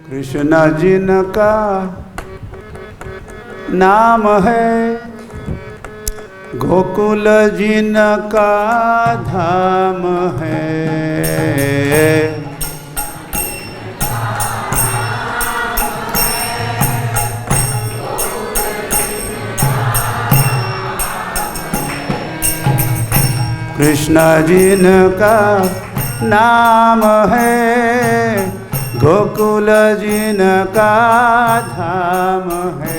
कृष्ण जिनका नाम है, गोकुल जिनका धाम है। कृष्ण जिनका नाम है, गोकुल जिनका धाम है।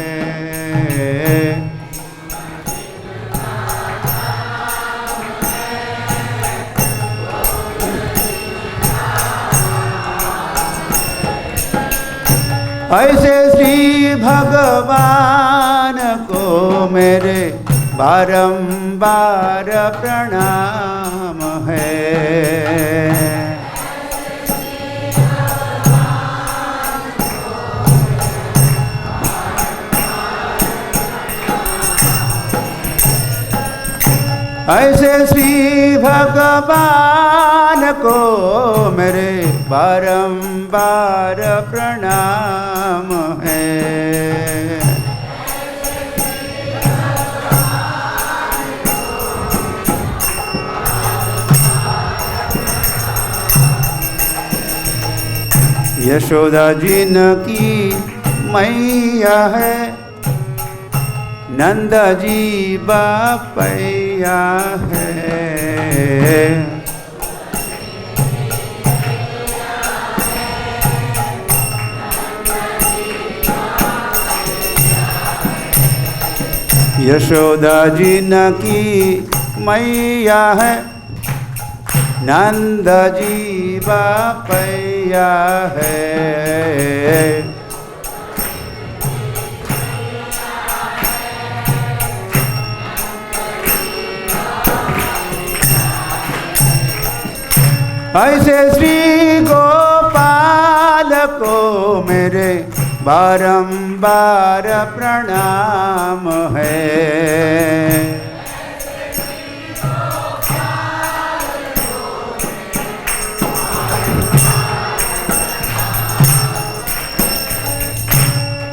ऐसे श्री भगवान को मेरे बारंबार प्रणाम है। ऐसे श्री भगवान को मेरे बारंबार प्रणाम है। यशोदा जिनकी मैया है, नंद जी बापैया है। यशोदा जिनकी मैया है, नंद जी बापैया है। ऐसे श्री गोपाल को मेरे बारंबार प्रणाम है।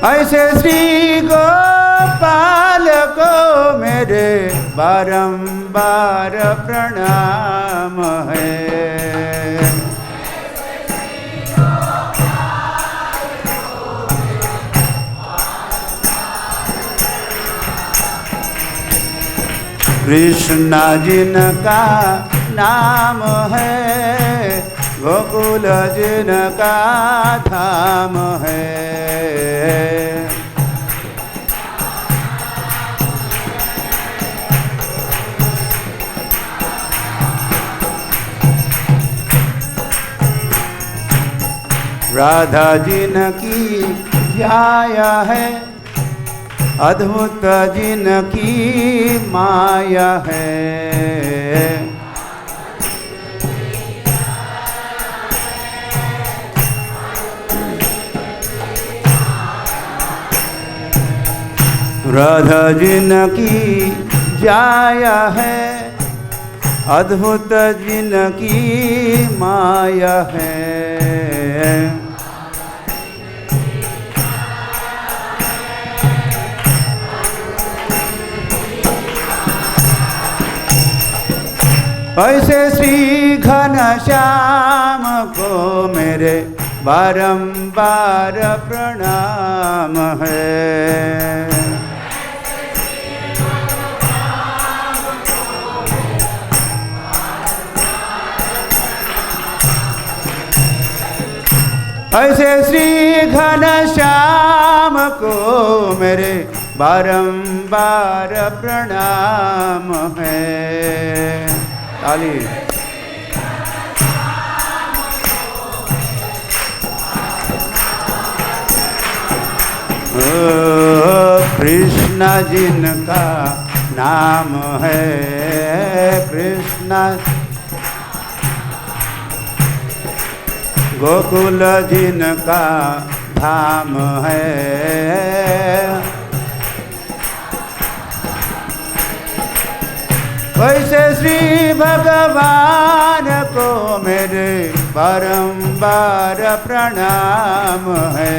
ऐसे श्री गोपाल को मेरे बारंबार प्रणाम है। कृष्ण जिनका नाम है, गोकुल जिनका धाम है। राधा जिनकी ध्याया है, अद्भुत जिनकी माया है। राधा जिनकी जाया है, अद्भुत जिनकी माया है। ऐसे श्री घनश्याम को मेरे बारंबार प्रणाम है। ऐसे श्री घनश्याम को मेरे बारंबार प्रणाम है। ताली। कृष्ण जिनका नाम है, कृष्ण गोकुल जिनका धाम है। वैसे श्री भगवान को मेरे बारंबार प्रणाम है।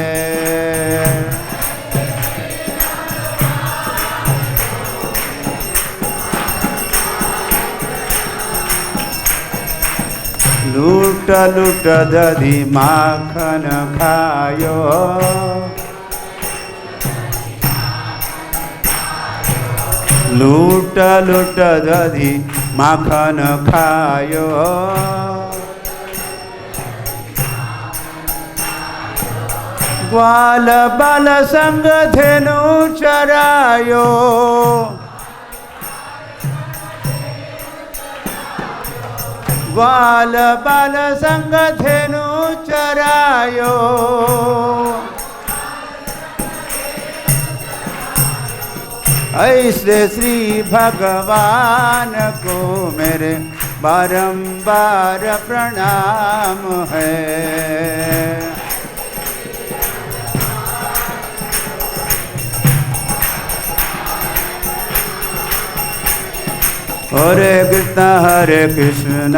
लूट लूट दधी माखन खायो, लूट लूट दधी माखन खायो, ग्वाल बाल संग धेनु चरायो, ग्वाल बाल संग धेनु चरायो, ऐसे श्री भगवान को मेरे बारंबार प्रणाम है। हरे कृष्ण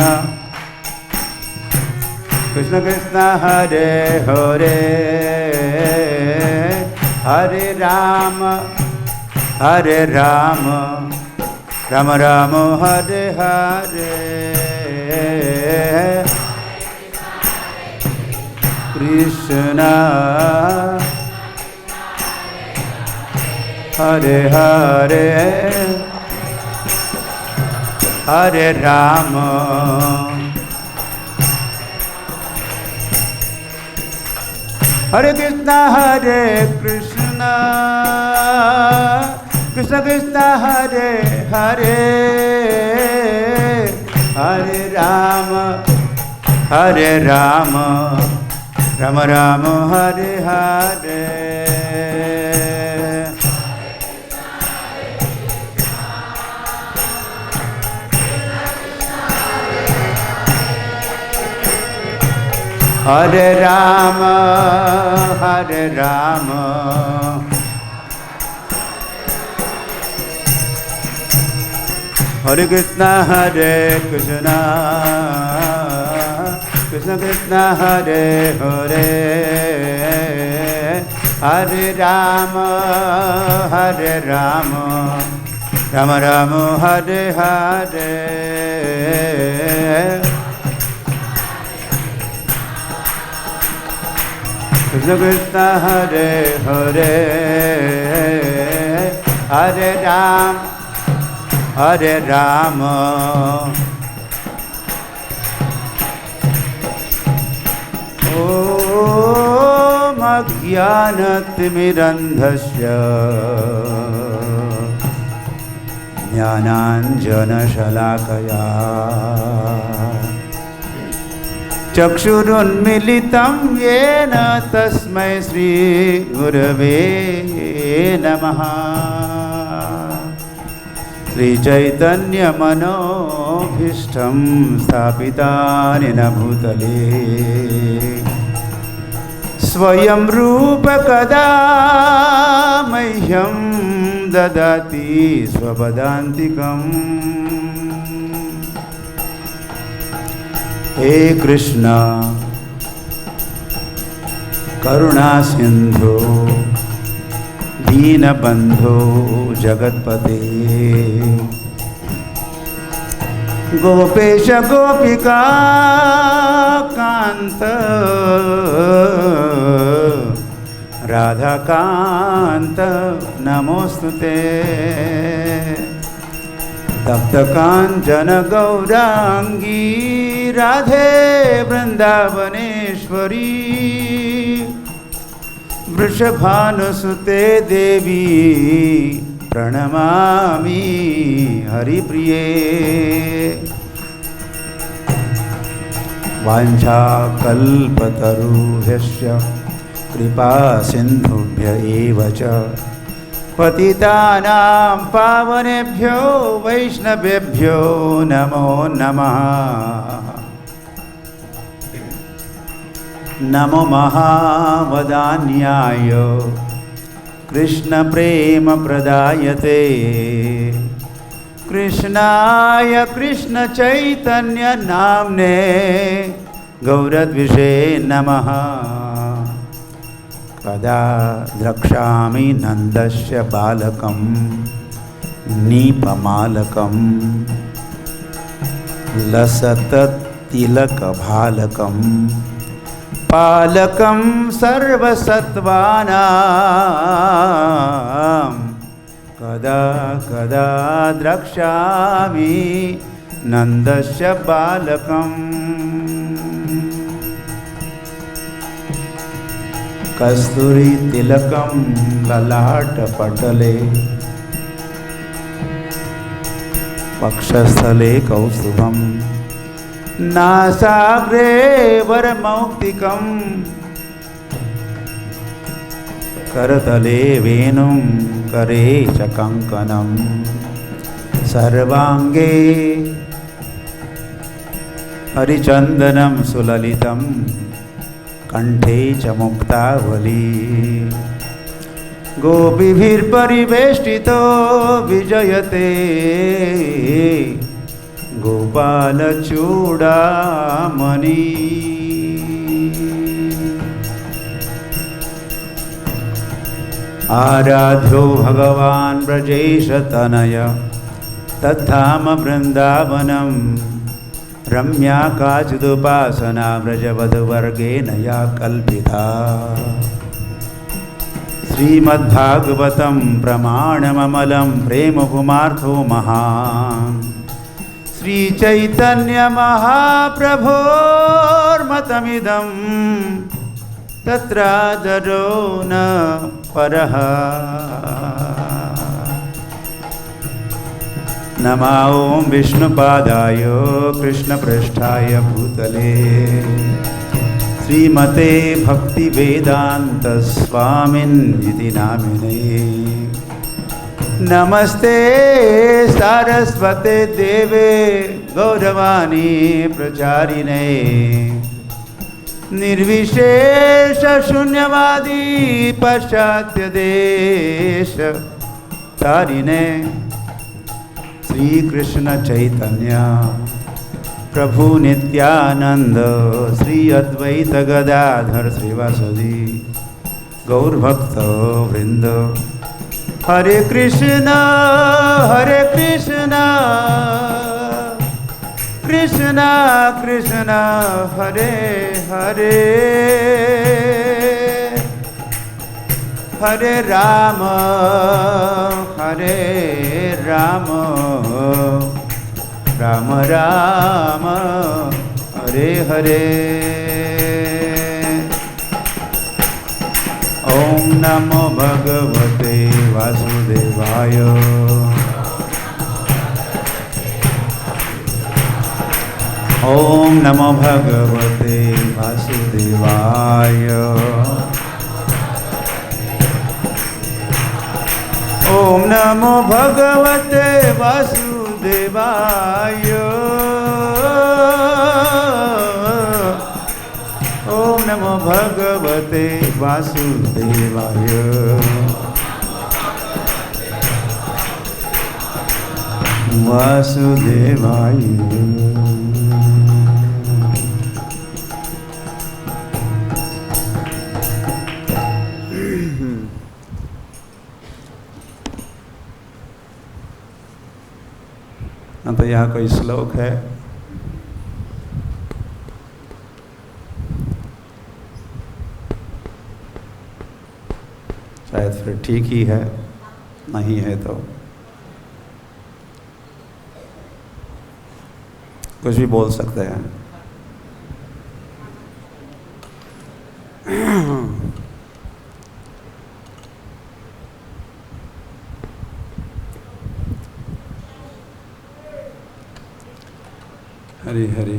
कृष्ण कृष्ण हरे हरे, हरे राम राम राम हरे हरे, कृष्ण हरे हरे, हरे राम हरे कृष्ण कृष्ण कृष्ण हरे हरे, हरे राम राम राम हरे हरे, हरे राम हरे कृष्ण कृष्ण कृष्ण हरे हरे, हरे राम राम राम हरे हरे, कृष्ण कृष्ण हरे हरे, हरे राम ॐ अज्ञानतिमिरन्धस्य ज्ञानाञ्जनशलाकया चक्षुरुन्मीलितं येन तस्मै श्रीगुरवे नमः। श्रीचैतन्यमनोभीष्टं स्थापितानि न भूतले, स्वयं रूप कदा मह्यं ददाति स्वपदान्तिकम्। हे कृष्ण करुणा सिंधु दीनबंधो जगतपते, गोपेश गोपिका कांत राधा कांत नमोस्तुते। तप्त कांचन गौरांगी राधे वृंदावनेश्वरी, वृषभानुसुते देवी प्रणमामि हरिप्रिये। वाञ्छाकल्पतरुभ्यश्च कृपा सिन्धुभ्य एव च, पतितानां पावनेभ्यो वैष्णवेभ्यो नमो नमः। नमो महावदान्याय कृष्णप्रेमप्रदायते, कृष्णाय कृष्णचैतन्य नाम्ने गौरद्विषे नमः। कदा द्रक्ष्यामि नन्दस्य बालकं नीपमालकं लसततिलकभालकं पालकं सर्वसत्त्वानां। कदा कदा द्रक्ष्यामि नन्दस्य बालकम्। कस्तूरीतिलकं ललाटपटले वक्षस्थले कौस्तुभं नासाग्रे वरमौक्तिकं करतले वेणुं करे च कङ्कणं सर्वाङ्गे हरिचन्दनं सुललितं कंठे च मुक्तावली। गोपीभिर्परिवेष्टितो विजयते गोपालचूडामणि। आराध्यो भगवान् ब्रजेशतनय तद्धाम वृन्दावनम्। रम्या काचिदुपासना व्रजवधवर्गेण या कल्पिता। श्रीमद्भागवतं प्रमाणममलं प्रेमपुमार्थो महान्। श्रीचैतन्यमहाप्रभोर्मतमिदं तत्रादरो न परः। नमो ॐ विष्णुपादाय कृष्णपृष्ठाय भूतले श्रीमते भक्तिवेदान्तस्वामिन्निति नामिने। नमस्ते सारस्वते देवे गौरवाणी प्रचारिणे। निर्विशेषशून्यवादी पाश्चात्यदेशतारिणे। श्री कृष्ण चैतन्य प्रभु नित्यानंद श्री अद्वैत गदाधर श्रीवासदि गौरभक्त वृंद। हरे कृष्ण कृष्ण कृष्ण हरे हरे हरे राम राम राम हरे हरे। ओम नमो भगवते वासुदेवाय। ओम नमो भगवते वासुदेवाय। ओम नमो भगवते वासुदेवाय। ओम नमो भगवते वासुदेवाय। वासुदेवाय। तो यहाँ कोई श्लोक है? शायद फिर ठीक ही है, नहीं है तो कुछ भी बोल सकते हैं। हरि हरि।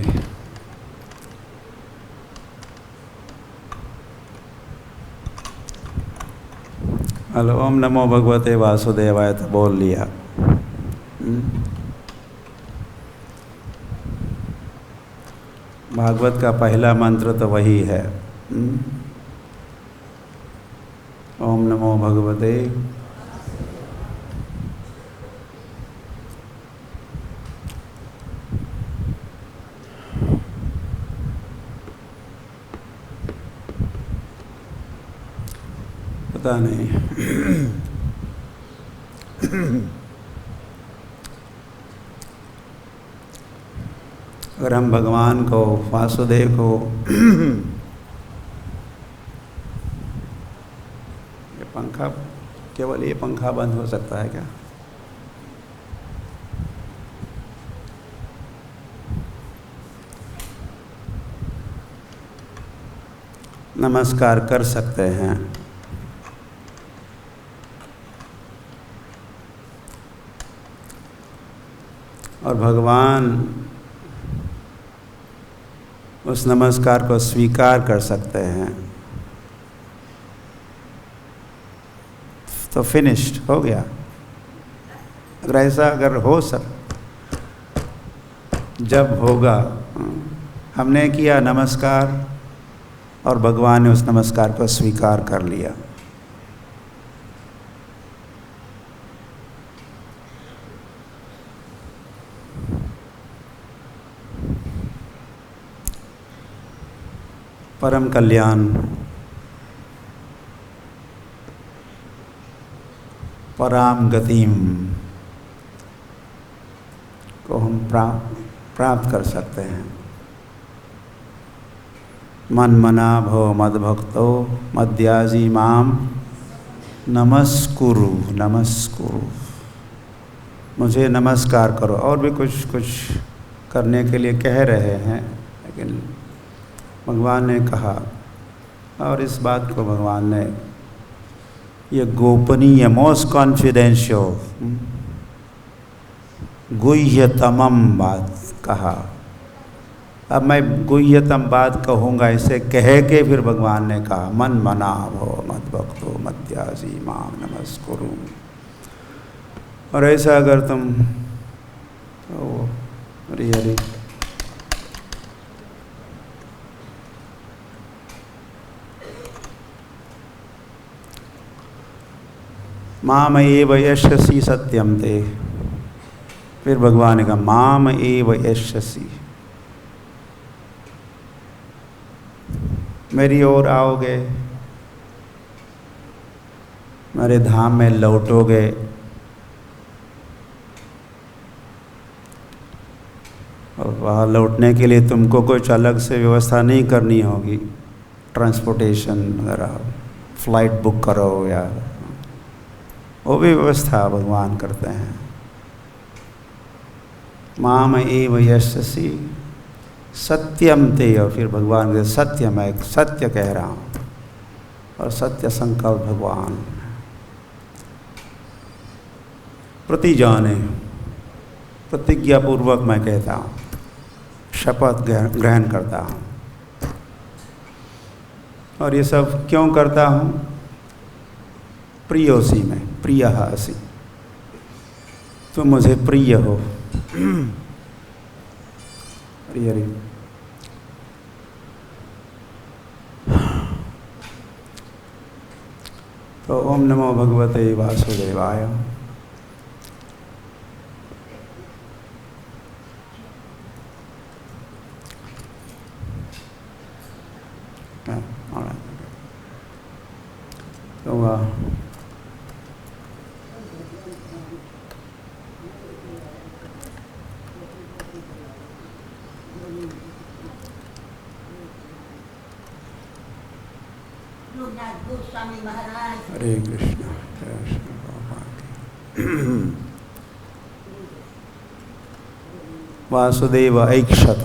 हेलो, ओम नमो भगवते वासुदेवाय तो बोल लिया। भागवत का पहला मंत्र तो वही है। ओम नमो भगवते। पता नहीं। अगर हम भगवान को, वासुदेव को ये पंखा, केवल ये पंखा बंद हो सकता है क्या? नमस्कार कर सकते हैं। और भगवान उस नमस्कार को स्वीकार कर सकते हैं, तो फिनिश्ड हो गया। अगर ऐसा अगर हो जब होगा, हमने किया नमस्कार और भगवान ने उस नमस्कार को स्वीकार कर लिया। परम कल्याण, पराम गतिम को हम प्राप्त कर सकते हैं। मन मना भव मद्भक्तो मद्याजी माम नमस्कुरु नमस्कुरु, मुझे नमस्कार करो। और भी कुछ कुछ करने के लिए कह रहे हैं, लेकिन भगवान ने कहा, और इस बात को भगवान ने ये गोपनीय, मोस्ट कॉन्फिडेंशियल, गुह्यतमम बात कहा। अब मैं गुह्यतम बात कहूँगा, इसे कह के फिर भगवान ने कहा, मन मना भव मद्भक्तो मद्याजी माम नमस्कुरु। और ऐसा अगर तुम हरि हरि माम एव यशसि सत्यम ते, फिर भगवान ने कहा माम एव यशसि, मेरी ओर आओगे, मेरे धाम में लौटोगे, और वहाँ लौटने के लिए तुमको कुछ अलग से व्यवस्था नहीं करनी होगी, ट्रांसपोर्टेशन वगैरह, फ्लाइट बुक करो, या वो भी व्यवस्था भगवान करते हैं। माम एव यशसि सत्यम ते, और फिर भगवान के सत्य, मैं एक सत्य कह रहा हूँ, और सत्य संकल्प भगवान प्रति जाने, प्रतिज्ञा पूर्वक मैं कहता हूँ, शपथ ग्रहण करता हूँ। और ये सब क्यों करता हूँ? प्रियोसी में, प्रिय असि, तुम मुझे प्रिय हो। हरि हरि। तो ओम नमो भगवते वासुदेवाय। तो हरे कृष्ण, जय श्री भगवान। वासुदेव ऐक्षत।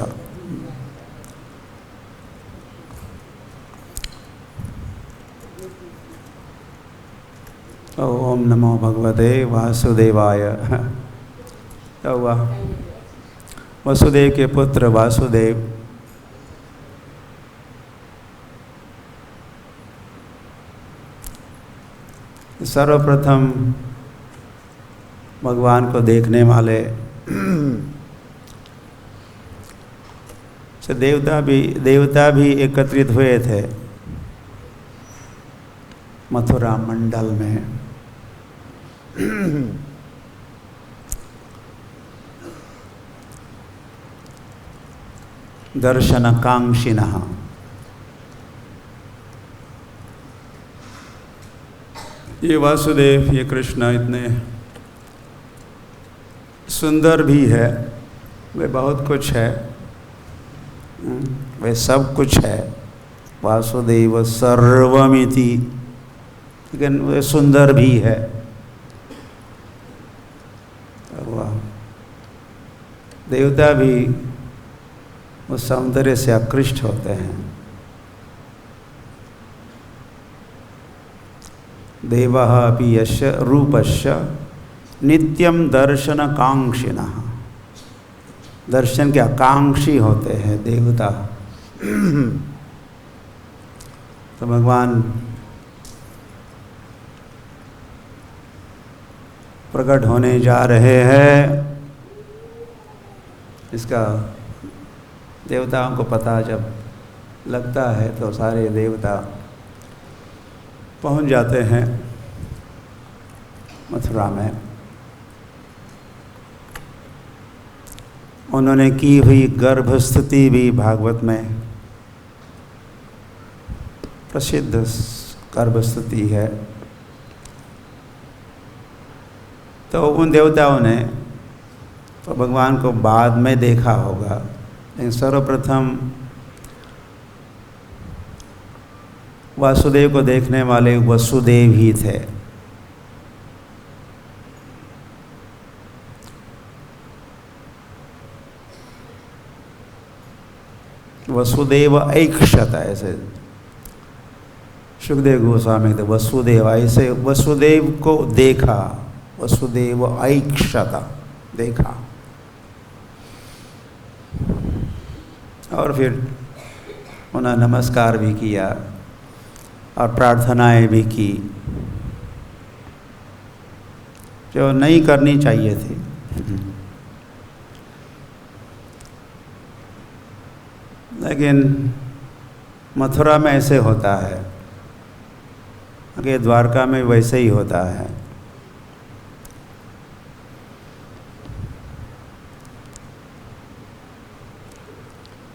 ओम नमो भगवते वासुदेवाय। तो वह वसुदेव के पुत्र वासुदेव सर्वप्रथम भगवान को देखने वाले से देवता भी एकत्रित हुए थे मथुरा मंडल में। दर्शनकांक्षिणः। ये वासुदेव, ये कृष्ण इतने सुंदर भी है, वे बहुत कुछ है, वे सब कुछ है। वासुदेव सर्वमिति, लेकिन वे सुंदर भी है। वाह, देवता भी उस सौंदर्य से आकृष्ट होते हैं। देवः अपि यस्य रूपस्य नित्यं दर्शनकांक्षिणः, दर्शन के आकांक्षी होते हैं देवता। तो भगवान प्रकट होने जा रहे हैं, इसका देवताओं को पता जब लगता है तो सारे देवता पहुंच जाते हैं मथुरा में। उन्होंने की हुई गर्भस्तुति भी भागवत में प्रसिद्ध गर्भस्तुति है। तो उन देवताओं ने तो भगवान को बाद में देखा होगा, लेकिन सर्वप्रथम वासुदेव को देखने वाले वसुदेव ही थे। वसुदेव ऐक्षत, ऐसे सुखदेव गोस्वामी थे। वसुदेव, ऐसे वसुदेव को देखा, वसुदेव ऐक्षत, देखा। और फिर उन्हें नमस्कार भी किया और प्रार्थनाएं भी की, जो नहीं करनी चाहिए थी। लेकिन मथुरा में ऐसे होता है, आगे द्वारका में वैसे ही होता है।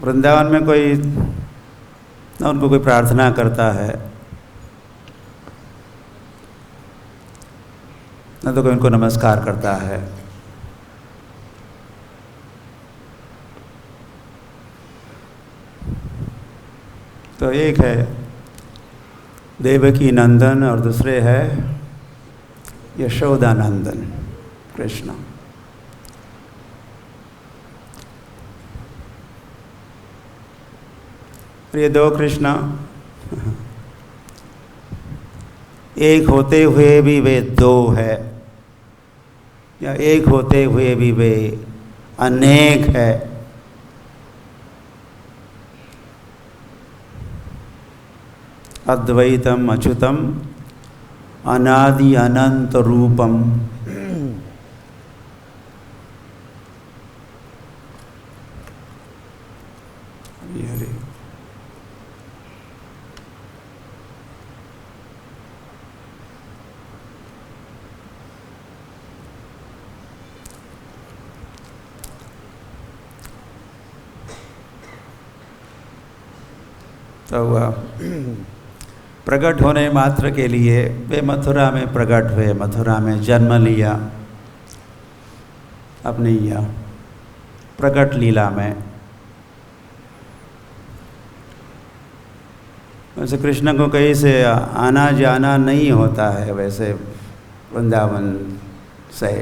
वृंदावन में कोई न उनको कोई प्रार्थना करता है, न तो कोई उनको नमस्कार करता है। तो एक है देवकी नंदन और दूसरे है यशोदा नंदन कृष्ण। ये दो कृष्ण एक होते हुए भी वे दो है, या एक होते हुए भी वे अनेक है। अद्वैतम अच्युतम अनादि अनंत रूपम। तो प्रकट होने मात्र के लिए वे मथुरा में प्रकट हुए, मथुरा में जन्म लिया अपनी यह प्रकट लीला में। वैसे कृष्ण को कहीं से आना जाना नहीं होता है, वैसे वृंदावन से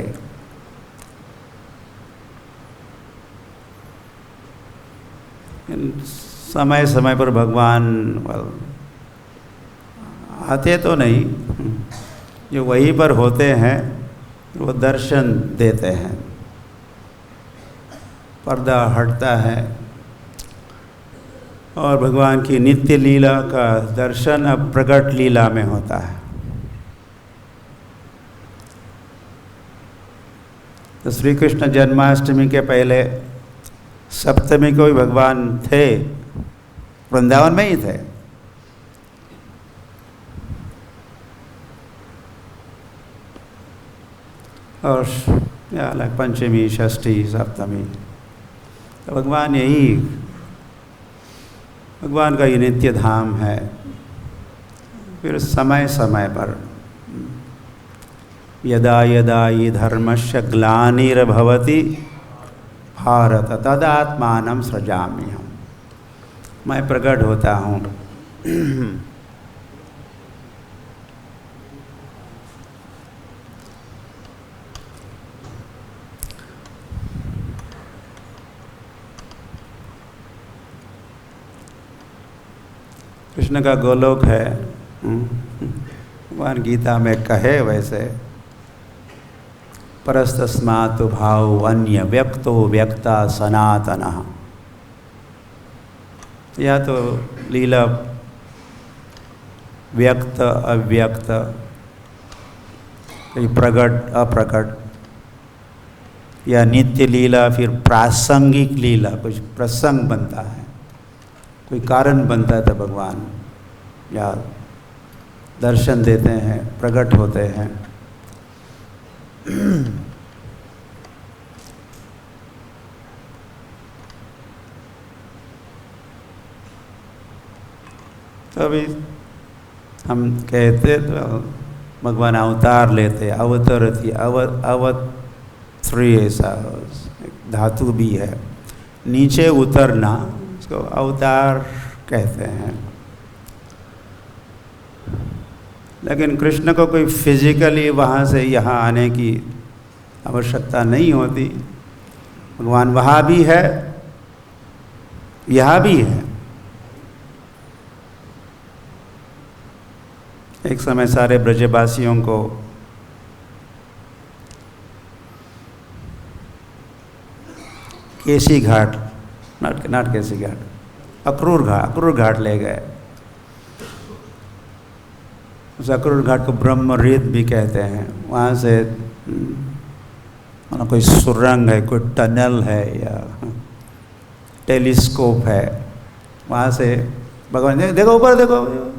समय समय पर भगवान आते तो नहीं, जो वहीं पर होते हैं वो दर्शन देते हैं। पर्दा हटता है और भगवान की नित्य लीला का दर्शन अब प्रकट लीला में होता है। तो श्री कृष्ण जन्माष्टमी के पहले सप्तमी को भी भगवान थे, वृंदावन में ही थे। और अलग पंचमी, षष्ठी, सप्तमी, तो भगवान यही, भगवान का ये नित्य धाम है। फिर समय समय पर यदा यदा हि धर्मस्य ग्लानिर्भवति भारत तदात्मानं सृजाम्यहम्। मैं प्रकट होता हूँ। कृष्ण का गोलोक है। भगवान गीता में कहे वैसे, परस्तस्मात् भाव अन्य व्यक्तो व्यक्ता सनातनः। या तो लीला व्यक्त अव्यक्त, कोई प्रकट अप्रकट, या नित्य लीला, फिर प्रासंगिक लीला, कुछ प्रसंग बनता है, कोई कारण बनता है तो भगवान या दर्शन देते हैं, प्रकट होते हैं। तो अभी हम कहते तो भगवान अवतार लेते, अवतरती, अवतरी, ऐसा धातु भी है, नीचे उतरना, उसको अवतार कहते हैं। लेकिन कृष्ण को कोई फिजिकली वहाँ से यहाँ आने की आवश्यकता नहीं होती। भगवान वहाँ भी है, यहाँ भी है। एक समय सारे ब्रजवासियों को केसी घाट, नॉट केसी घाट, अक्रूर घाट ले गए। उस अक्रूर घाट को ब्रह्मरीत भी कहते हैं। वहाँ से कोई सुरंग है, कोई टनल है या टेलीस्कोप है, वहाँ से भगवान देखो ऊपर देखो।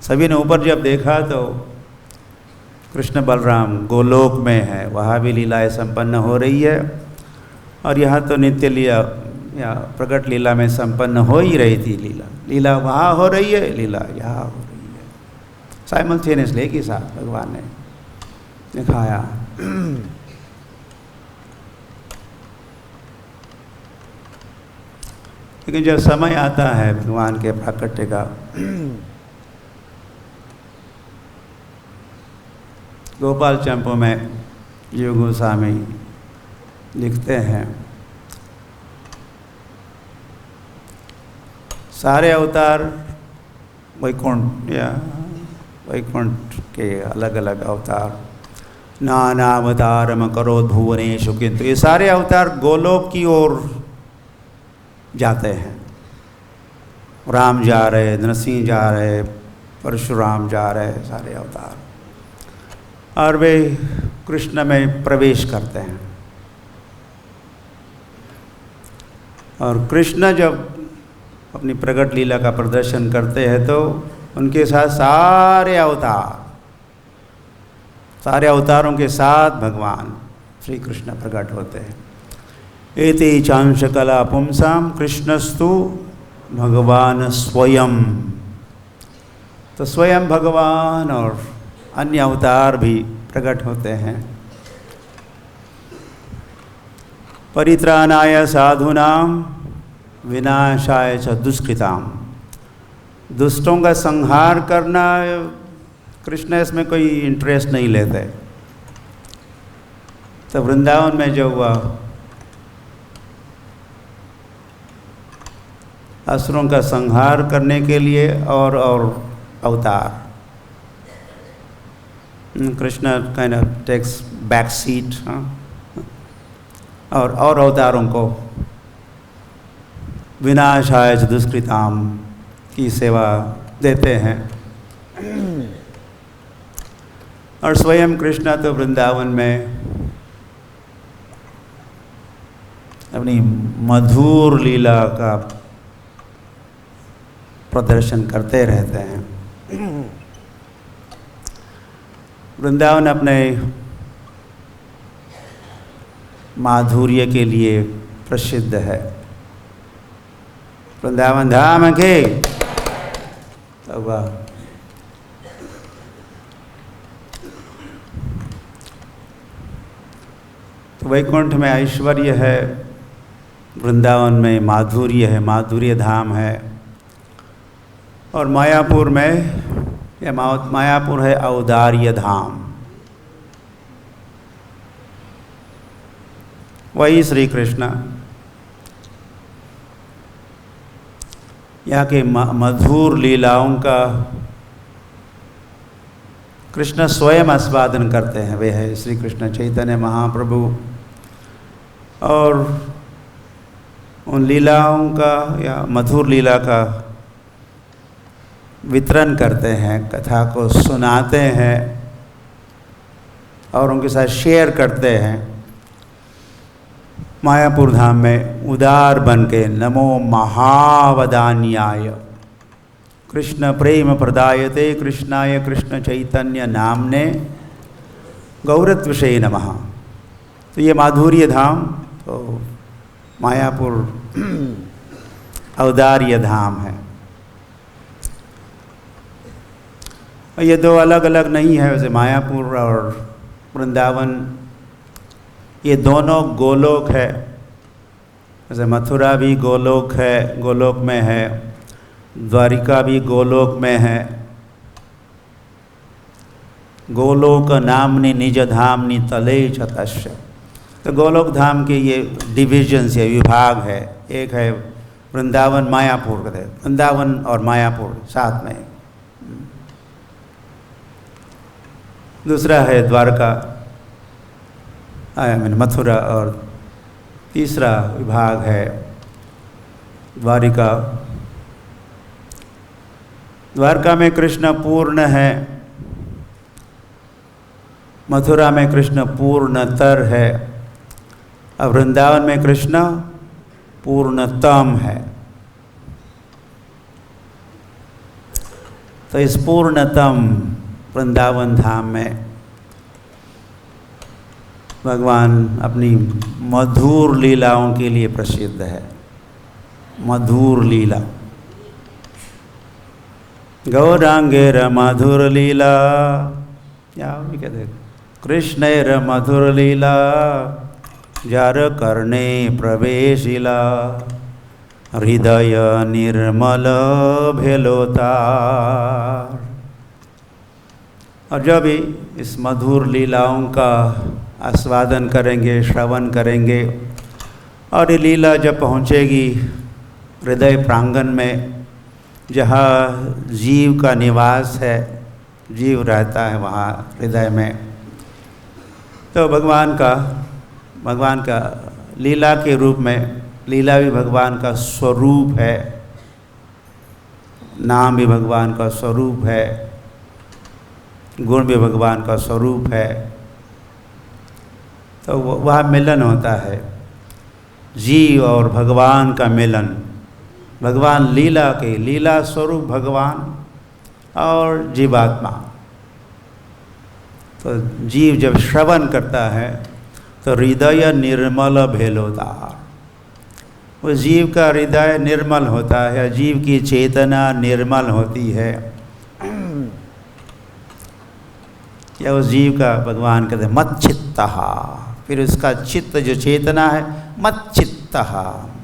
सभी ने ऊपर जब देखा तो कृष्ण बलराम गोलोक में है, वहाँ भी लीलाएं संपन्न हो रही है। और यहाँ तो नित्य लीला या प्रकट लीला में संपन्न हो ही रही थी। लीला वहाँ हो रही है, लीला यहाँ हो रही है, साइमल्टेनियसली एक ही साथ भगवान ने दिखाया। लेकिन जब समय आता है भगवान के प्राकट्य का, गोपाल चंपू में जीव गोस्वामी लिखते हैं, सारे अवतार वैकुंठ के अलग अलग अवतार, नानावतारम करोद भुवनेषु, किंतु ये सारे अवतार गोलोक की ओर जाते हैं। राम जा रहे, नरसिंह जा रहे, परशुराम जा रहे, सारे अवतार, और वे कृष्ण में प्रवेश करते हैं। और कृष्ण जब अपनी प्रकट लीला का प्रदर्शन करते हैं तो उनके साथ सारे अवतारों के साथ भगवान श्री कृष्ण प्रकट होते हैं। एते चांश कला पुंसाम कृष्णस्तु भगवान स्वयं। तो स्वयं भगवान और अन्य अवतार भी प्रकट होते हैं। परित्राणाय साधूनां विनाशाय च दुष्कृताम। दुष्टों का संहार करना, कृष्ण इसमें कोई इंटरेस्ट नहीं लेते। तो वृंदावन में जो हुआ, असुरों का संहार करने के लिए और अवतार, Krishna kind of takes back seat, और अवतारों को विनाशाय च दुष्कृताम की सेवा देते हैं। और स्वयं कृष्ण तो वृंदावन में अपनी मधुर लीला का प्रदर्शन करते रहते हैं। वृंदावन अपने माधुर्य के लिए प्रसिद्ध है। वृंदावन धाम के तो वैकुंठ में ऐश्वर्य है, वृंदावन में माधुर्य है, माधुर्य धाम है, और मायापुर में मायापुर है औदार्य धाम। वही श्री कृष्ण यहाँ के मधुर लीलाओं का कृष्ण स्वयं आस्वादन करते हैं। वे है श्री कृष्ण चैतन्य महाप्रभु, और उन लीलाओं का या मधुर लीला का वितरण करते हैं, कथा को सुनाते हैं और उनके साथ शेयर करते हैं। मायापुर धाम में उदार बन के नमो महावदान्याय कृष्ण प्रेम प्रदायते कृष्णाय कृष्ण चैतन्य नामने गौरत्वशे नमः। तो ये माधुर्य धाम तो मायापुर औदार्य धाम है। ये दो अलग अलग नहीं है, वैसे मायापुर और वृंदावन ये दोनों गोलोक है। जैसे मथुरा भी गोलोक है, गोलोक में है, द्वारिका भी गोलोक में है। गोलोक नामनि निज धामनि तले चतस्य। तो गोलोक धाम के ये डिविजन्स है, विभाग है। एक है वृंदावन मायापुर, कहते हैं वृंदावन और मायापुर साथ में। दूसरा है द्वारका मथुरा, और तीसरा विभाग है द्वारिका। द्वारका में कृष्ण पूर्ण है, मथुरा में कृष्ण पूर्णतर है, और वृंदावन में कृष्ण पूर्णतम है। तो इस पूर्णतम वृंदावन धाम में भगवान अपनी मधुर लीलाओं के लिए प्रसिद्ध है। मधुर लीला गौरांगेर मधुर लीला, क्या कहते कृष्णेर मधुर लीला जार कर्णे प्रवेशिला हृदय निर्मल भेलोतार। और जब भी इस मधुर लीलाओं का आस्वादन करेंगे, श्रवण करेंगे, और ये लीला जब पहुँचेगी हृदय प्रांगण में, जहाँ जीव का निवास है, जीव रहता है वहाँ हृदय में, तो भगवान का लीला के रूप में, लीला भी भगवान का स्वरूप है, नाम भी भगवान का स्वरूप है, गुण भी भगवान का स्वरूप है। तो वह मिलन होता है, जीव और भगवान का मिलन। भगवान लीला के लीला स्वरूप भगवान और जीवात्मा। तो जीव जब श्रवण करता है तो हृदय निर्मल भेलोदार। वो जीव का हृदय निर्मल होता है, जीव की चेतना निर्मल होती है, या उस जीव का भगवान कहते हैं मत चित्तः। फिर उसका चित्त जो चेतना है, मत चित्तः,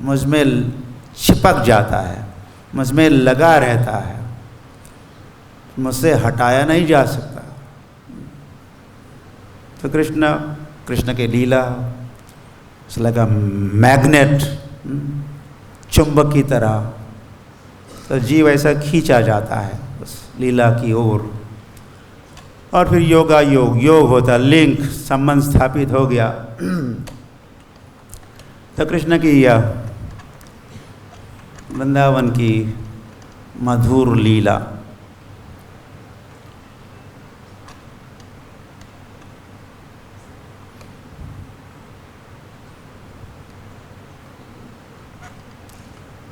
मुझमें चिपक जाता है, मुझमें लगा रहता है, मुझसे हटाया नहीं जा सकता। तो कृष्ण के लीला लगा मैग्नेट, चुंबक की तरह। तो जीव ऐसा खींचा जाता है उस लीला की ओर। और फिर योग होता, लिंक, संबंध स्थापित हो गया। तो कृष्ण की यह वृंदावन की मधुर लीला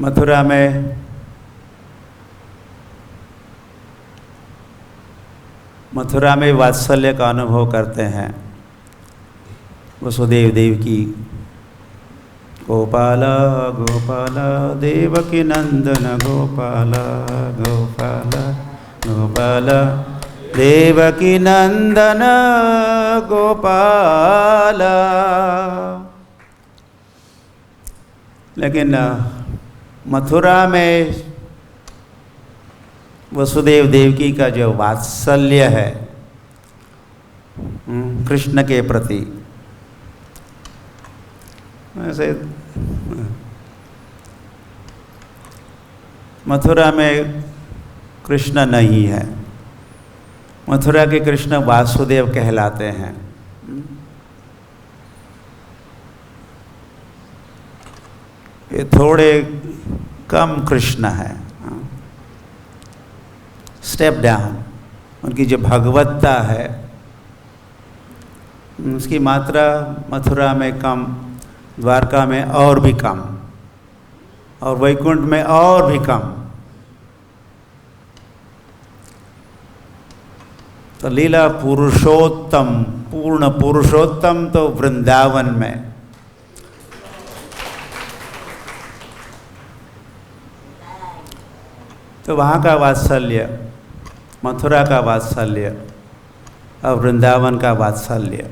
मथुरा में वात्सल्य का अनुभव करते हैं वसुदेव देवकी। गोपाल गोपाल देवकी नंदन गोपाल गोपाल गोपाल देवकी नंदन गोपाल। लेकिन मथुरा में वसुदेव देवकी का जो वात्सल्य है कृष्ण के प्रति, ऐसे मथुरा में कृष्ण नहीं है। मथुरा के कृष्ण वासुदेव कहलाते हैं। ये थोड़े कम कृष्ण है, स्टेप डाउन। उनकी जो भगवत्ता है उसकी मात्रा मथुरा में कम, द्वारका में और भी कम, और वैकुंठ में और भी कम। तो लीला पुरुषोत्तम, पूर्ण पुरुषोत्तम तो वृंदावन में। तो वहाँ का वात्सल्य, मथुरा का वात्सल्य और वृंदावन का वात्सल्य।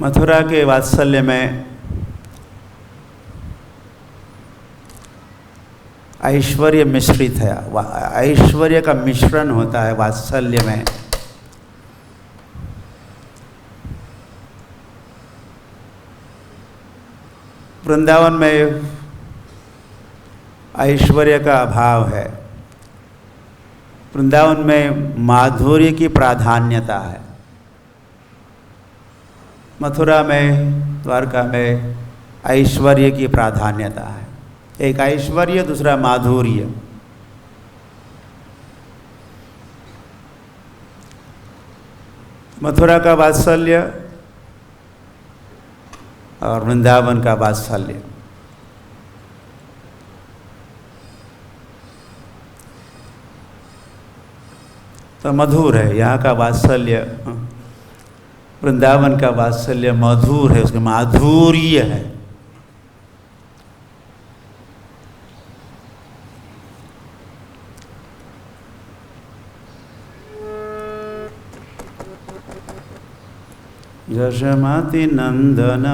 मथुरा के वात्सल्य में ऐश्वर्य मिश्रित है, ऐश्वर्य का मिश्रण होता है वात्सल्य में। वृंदावन में ऐश्वर्य का अभाव है। वृंदावन में माधुर्य की प्राधान्यता है। मथुरा में, द्वारका में ऐश्वर्य की प्राधान्यता है। एक ऐश्वर्य, दूसरा माधुर्य। मथुरा का वात्सल्य और वृंदावन का वात्सल्य। तो मधुर है यहाँ का वात्सल्य, वृंदावन का वात्सल्य मधुर है, उसका माधुर्य है। यशमति नंदन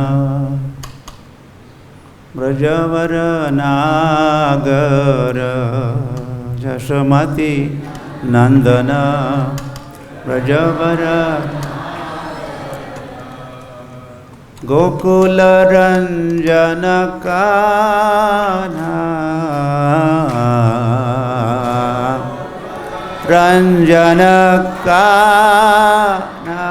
ब्रजवर नागर, यशमति नंदन ब्रजवर गोकुल रंजन कान्हा, रंजन कान्हा।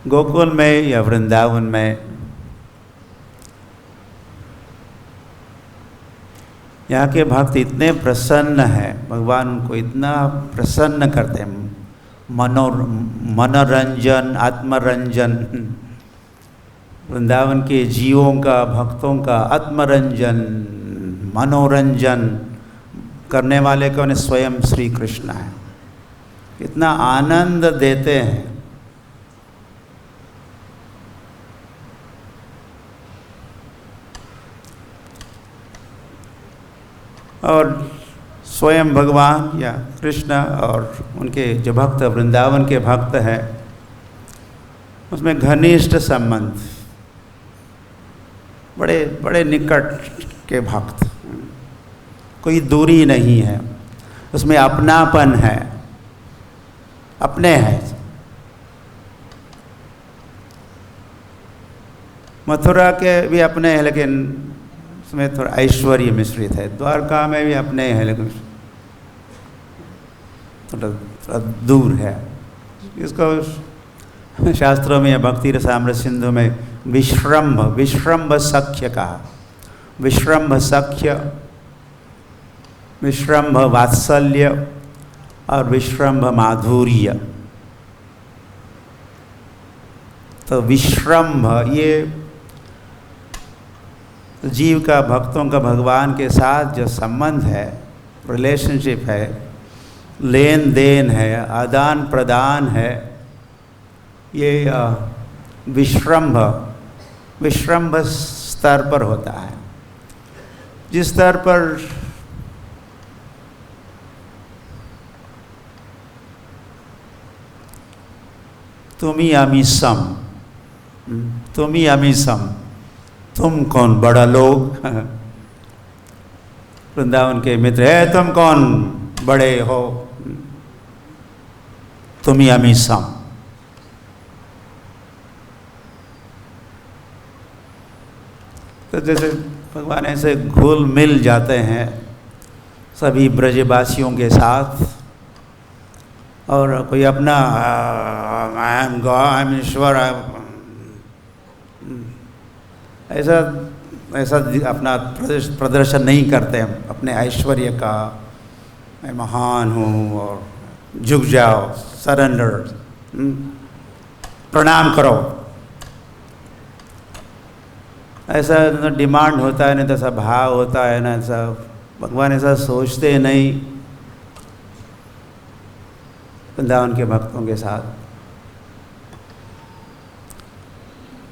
गोकुल में या वृंदावन में यहाँ के भक्त इतने प्रसन्न हैं, भगवान उनको इतना प्रसन्न करते हैं। मनोरंजन, आत्मरंजन, वृंदावन के जीवों का, भक्तों का आत्मरंजन, मनोरंजन करने वाले कौन है? स्वयं श्री कृष्ण है। इतना आनंद देते हैं। और स्वयं भगवान या कृष्ण और उनके जो भक्त, वृंदावन के भक्त हैं, उसमें घनिष्ठ संबंध, बड़े बड़े निकट के भक्त, कोई दूरी नहीं है, उसमें अपनापन है, अपने हैं। मथुरा के भी अपने हैं, लेकिन उसमें थोड़ा ऐश्वर्य मिश्रित है। द्वारका में भी अपने हैं, लेकिन थोड़ा दूर है। इसको शास्त्रों में या भक्ति रसामृत सिंधु में विश्रम्भ, विश्रम्भ सख्य कहा। विश्रम्भ सख्य, विश्रम्भ वात्सल्य और विश्रम्भ माधुर्य। तो विश्रम्भ ये जीव का, भक्तों का भगवान के साथ जो संबंध है, रिलेशनशिप है, लेन देन है, आदान प्रदान है, ये विश्रम्भ, विश्रम्भ स्तर पर होता है। जिस स्तर पर तुमी अमी सम, तुमी अमी सम, तुम कौन बड़ा लोग, वृंदावन के मित्र है, तुम कौन बड़े हो, तुमी अमी सम। तो जैसे भगवान ऐसे घुल मिल जाते हैं सभी ब्रजवासियों के साथ, और कोई अपना I am God, I am ईश्वर, ऐसा ऐसा अपना प्रदर्शन नहीं करते हैं अपने ऐश्वर्य का, मैं महान हूँ और झुक जाओ, सरेंडर, प्रणाम करो, ऐसा ना डिमांड होता है, नहीं तो ऐसा भाव होता है ना, ऐसा भगवान ऐसा सोचते नहीं वृंदावन के भक्तों के साथ।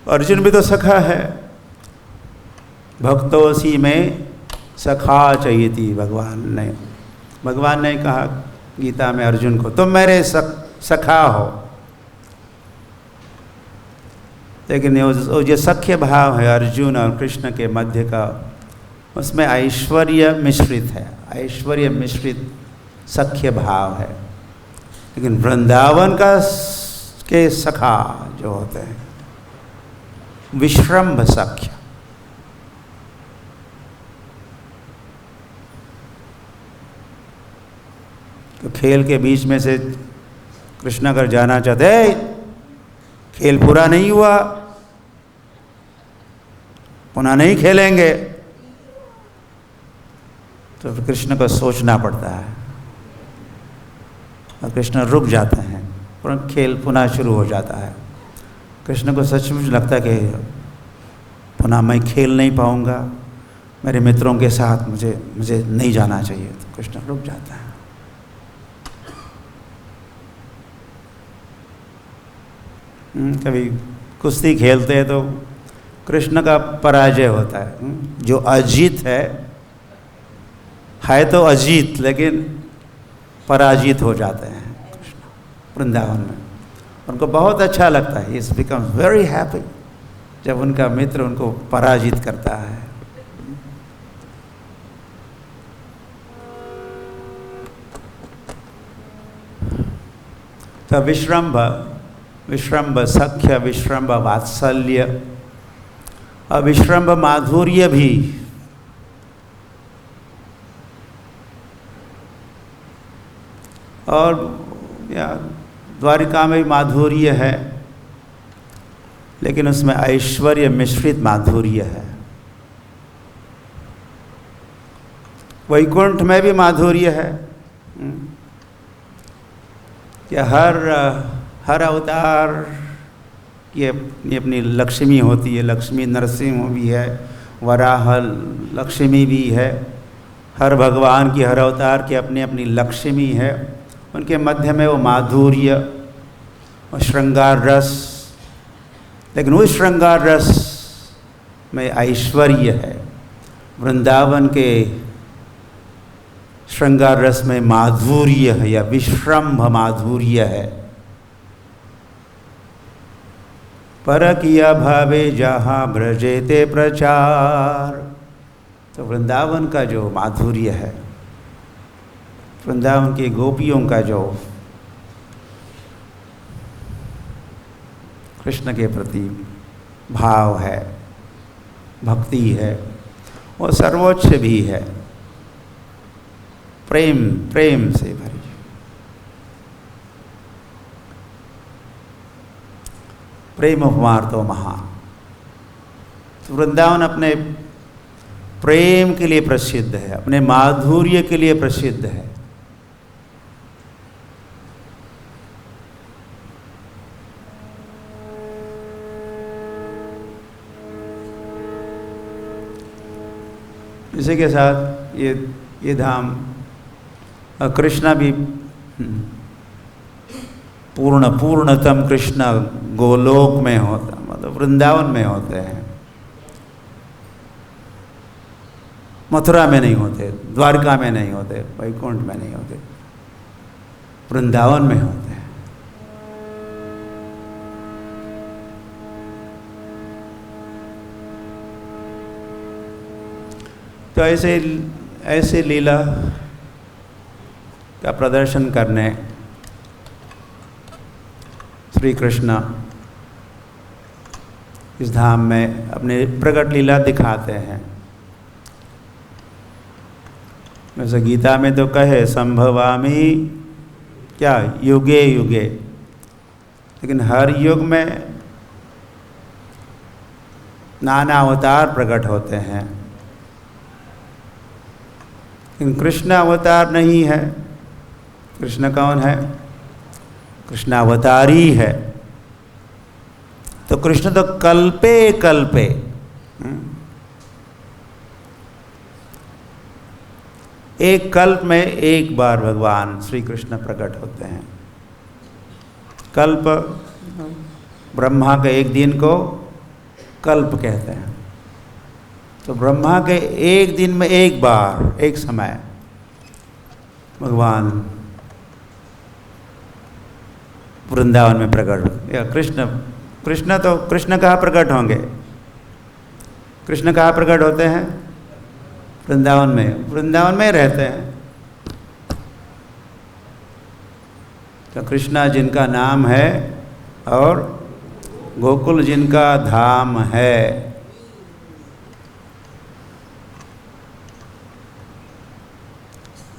अर्जुन भी तो सखा है, भक्तोसी में सखा चाहिए थी भगवान ने कहा गीता में अर्जुन को, तुम मेरे सखा हो। लेकिन वो जो सख्य भाव है अर्जुन और कृष्ण के मध्य का, उसमें ऐश्वर्य मिश्रित है, ऐश्वर्य मिश्रित सख्य भाव है। लेकिन वृंदावन का के सखा जो होते हैं विश्रम्भ सख्य, तो खेल के बीच में से कृष्ण अगर जाना चाहते, खेल पूरा नहीं हुआ, पुनः नहीं खेलेंगे, तो फिर कृष्ण को सोचना पड़ता है और कृष्ण रुक जाते हैं, खेल पुनः शुरू हो जाता है। कृष्ण को सचमुच लगता है कि पुनः मैं खेल नहीं पाऊंगा, मेरे मित्रों के साथ मुझे नहीं जाना चाहिए, तो कृष्ण रुक जाता है। कभी कुश्ती खेलते हैं तो कृष्ण का पराजय होता है, जो अजीत है तो अजीत, लेकिन पराजित हो जाते हैं कृष्ण वृंदावन में। उनको बहुत अच्छा लगता है, इस बिकम्स वेरी हैप्पी जब उनका मित्र उनको पराजित करता है। तो विश्रम्भ सख्य, विश्रम्भ वात्सल्य, और विश्रम्भ माधुर्य भी। और द्वारिका में भी माधुर्य है, लेकिन उसमें ऐश्वर्य मिश्रित माधुर्य है। वैकुंठ में भी माधुर्य है कि हर अवतार की अपनी लक्ष्मी होती है, लक्ष्मी नरसिंह भी है, वराह लक्ष्मी भी है, हर भगवान की हर अवतार की अपनी अपनी लक्ष्मी है। उनके मध्य में वो माधुर्य और श्रृंगार रस, लेकिन उस श्रृंगार रस में ऐश्वर्य है। वृंदावन के श्रृंगार रस में माधुर्य है या विश्रम्भ माधुर्य है। परकीय भावे जहाँ ब्रजेते प्रचार, तो वृंदावन का जो माधुर्य है, वृंदावन की गोपियों का जो कृष्ण के प्रति भाव है, भक्ति है, वो सर्वोच्च भी है, प्रेम से भरी। प्रेम उपमार तो महा। तो वृंदावन अपने प्रेम के लिए प्रसिद्ध है, अपने माधुर्य के लिए प्रसिद्ध है। इसी के साथ ये धाम कृष्ण भी पूर्णतम कृष्ण गोलोक में होता, तो वृंदावन में होते हैं, मथुरा में नहीं होते, द्वारका में नहीं होते, वैकुंठ में नहीं होते, वृंदावन में होते हैं। तो ऐसे लीला का प्रदर्शन करने श्री कृष्ण इस धाम में अपने प्रकट लीला दिखाते हैं। वैसे गीता में तो कहे संभवामि क्या युगे युगे, लेकिन हर युग में नाना अवतार प्रकट होते हैं, लेकिन कृष्ण अवतार नहीं है। कृष्ण कौन है? कृष्ण अवतारी है। तो कृष्ण तो कल्पे कल्पे, एक कल्प में एक बार भगवान श्री कृष्ण प्रकट होते हैं। कल्प, ब्रह्मा के एक दिन को कल्प कहते हैं। तो ब्रह्मा के एक दिन में एक बार, एक समय भगवान वृंदावन में प्रकट या कृष्ण तो कृष्ण कहाँ प्रकट होंगे? कृष्ण कहाँ प्रकट होते हैं? वृंदावन में। वृंदावन में रहते हैं। तो कृष्णा जिनका नाम है और गोकुल जिनका धाम है,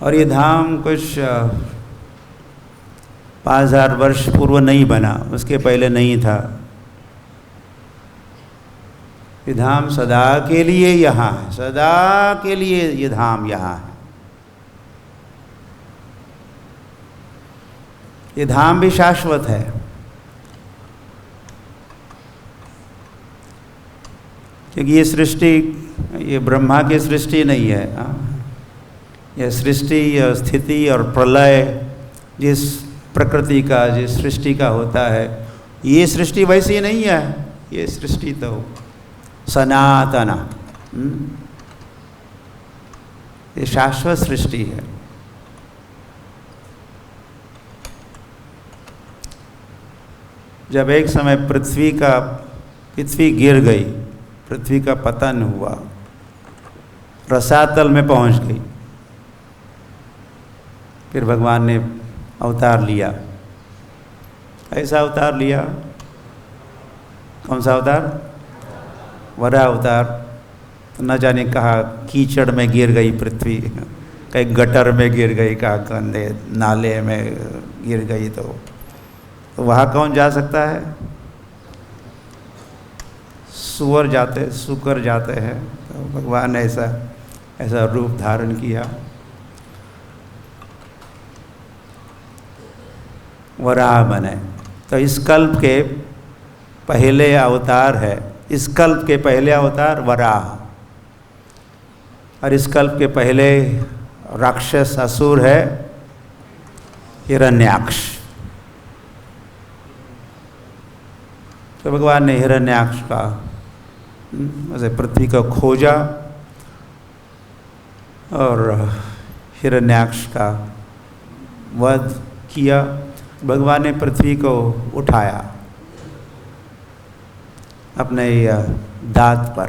और ये धाम कुछ 5000 वर्ष पूर्व नहीं बना, उसके पहले नहीं था। ये धाम सदा के लिए यहाँ है, सदा के लिए ये धाम यहाँ है। ये धाम भी शाश्वत है, क्योंकि ये सृष्टि, ये ब्रह्मा की सृष्टि नहीं है। यह सृष्टि, यह स्थिति और प्रलय जिस प्रकृति का, जिस सृष्टि का होता है, ये सृष्टि वैसी नहीं है। ये सृष्टि तो सनातन, ये शाश्वत सृष्टि है। जब एक समय पृथ्वी गिर गई, पृथ्वी का पतन हुआ, रसातल में पहुंच गई, फिर भगवान ने अवतार लिया। ऐसा अवतार लिया, कौन सा अवतार? वराह अवतार। तो न जाने कहा कीचड़ में गिर गई पृथ्वी, कहीं गटर में गिर गई, कहा गंदे नाले में गिर गई, तो वहाँ कौन जा सकता है? सुअर जाते हैं। तो भगवान ने ऐसा रूप धारण किया, वराह बने। तो इस कल्प के पहले अवतार है, इस कल्प के पहले अवतार वराह, और इस कल्प के पहले राक्षस असुर है हिरण्याक्ष। तो भगवान ने हिरण्याक्ष का वैसे पृथ्वी को खोजा और हिरण्याक्ष का वध किया। भगवान ने पृथ्वी को उठाया अपने दांत पर।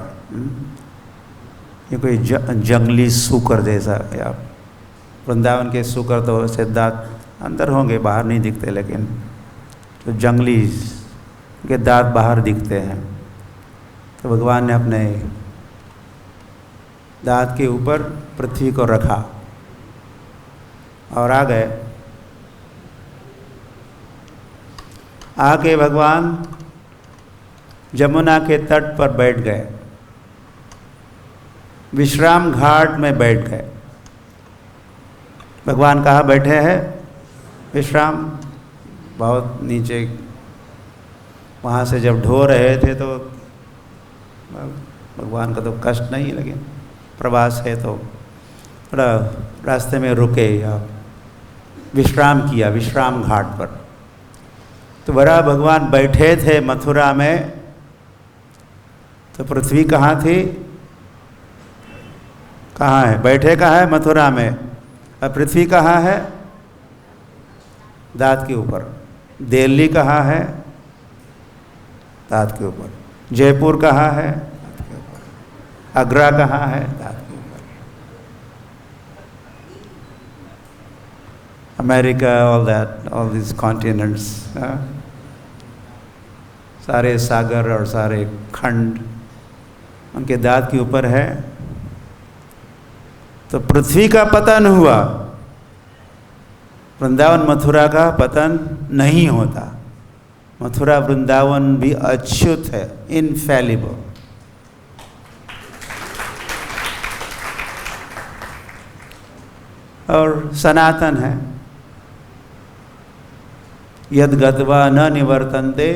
ये कोई जंगली सूकर जैसा, या वृंदावन के सूकर तो वैसे दांत अंदर होंगे, बाहर नहीं दिखते, लेकिन तो जंगली के दांत बाहर दिखते हैं। तो भगवान ने अपने दांत के ऊपर पृथ्वी को रखा और आ गए। आके भगवान जमुना के तट पर बैठ गए, विश्राम घाट में बैठ गए। भगवान कहाँ बैठे हैं? विश्राम, बहुत नीचे। वहाँ से जब ढो रहे थे तो भगवान का तो कष्ट नहीं, लेकिन प्रवास है तो थोड़ा रास्ते में रुके या विश्राम किया विश्राम घाट पर। तो बड़ा भगवान बैठे थे मथुरा में तो पृथ्वी कहाँ थी? कहाँ है? बैठे कहाँ है? मथुरा में। अब पृथ्वी कहाँ है? दाँत के ऊपर। दिल्ली कहाँ है? दाँत के ऊपर। जयपुर कहाँ है? दाँत के ऊपर। आगरा कहाँ है? दाँत के ऊपर। अमेरिका, ऑल दिस कॉन्टिनेंट्स, सारे सागर और सारे खंड उनके दाँत के ऊपर है। तो पृथ्वी का पतन हुआ, वृंदावन मथुरा का पतन नहीं होता। मथुरा वृंदावन भी अच्युत है, इनफैलिबल। और सनातन है। यद गत्वा न निवर्तन्ते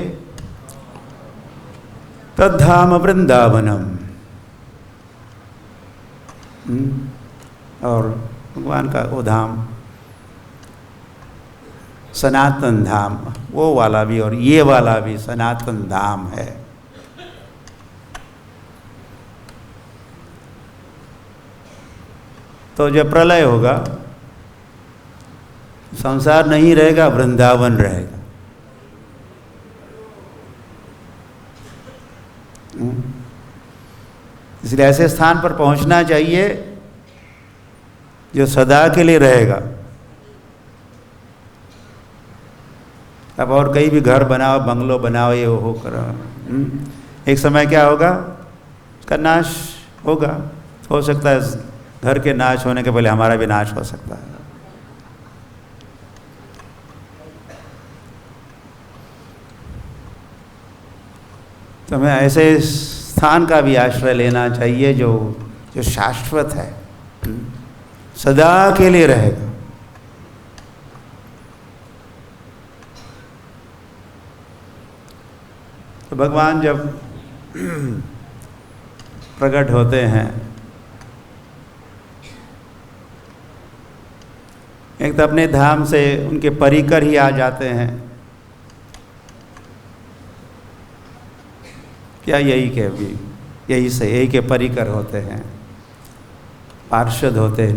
तद्धाम वृंदावनम। और भगवान का वो धाम सनातन धाम, वो वाला भी और ये वाला भी सनातन धाम है। तो जब प्रलय होगा, संसार नहीं रहेगा, वृंदावन रहेगा। इसलिए ऐसे स्थान पर पहुंचना चाहिए जो सदा के लिए रहेगा। अब और कहीं भी घर बनाओ, बंगलो बनाओ, ये हो करो, एक समय क्या होगा? उसका नाश होगा। हो सकता है घर के नाश होने के पहले हमारा भी नाश हो सकता है। तो हमें ऐसे स्थान का भी आश्रय लेना चाहिए जो शाश्वत है, सदा के लिए रहेगा। तो भगवान जब प्रकट होते हैं, एक तो अपने धाम से उनके परिकर ही आ जाते हैं। क्या यही के परिकर होते हैं, पार्षद होते हैं,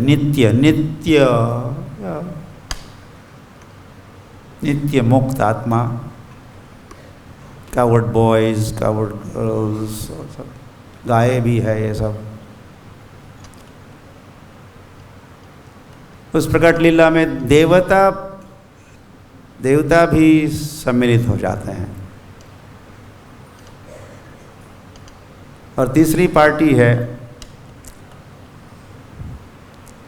नित्य मुक्त आत्मा, कावर्ड बॉयज, कावर्ड गर्ल्स, और सब गाय भी है। ये सब उस प्रकट लीला में देवता भी सम्मिलित हो जाते हैं। और तीसरी पार्टी है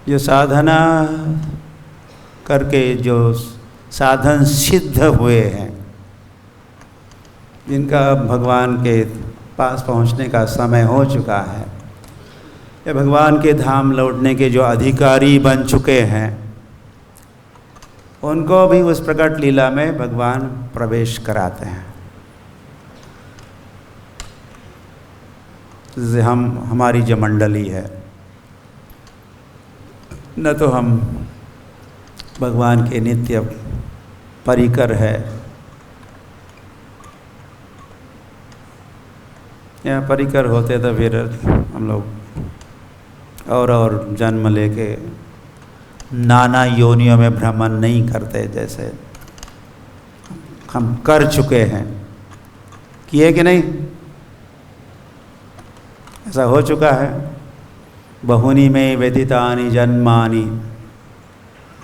जो साधना करके जो साधन सिद्ध हुए हैं, जिनका भगवान के पास पहुंचने का समय हो चुका है, या भगवान के धाम लौटने के जो अधिकारी बन चुके हैं, उनको भी उस प्रकट लीला में भगवान प्रवेश कराते हैं। जैसे हमारी जो मंडली है, न तो हम भगवान के नित्य परिकर है, या परिकर होते तो फिर हम लोग और जन्म लेके नाना योनियों में भ्रमण नहीं करते, जैसे हम कर चुके हैं। किए कि नहीं? ऐसा हो चुका है। बहुनी में व्यतीतानि जन्मानि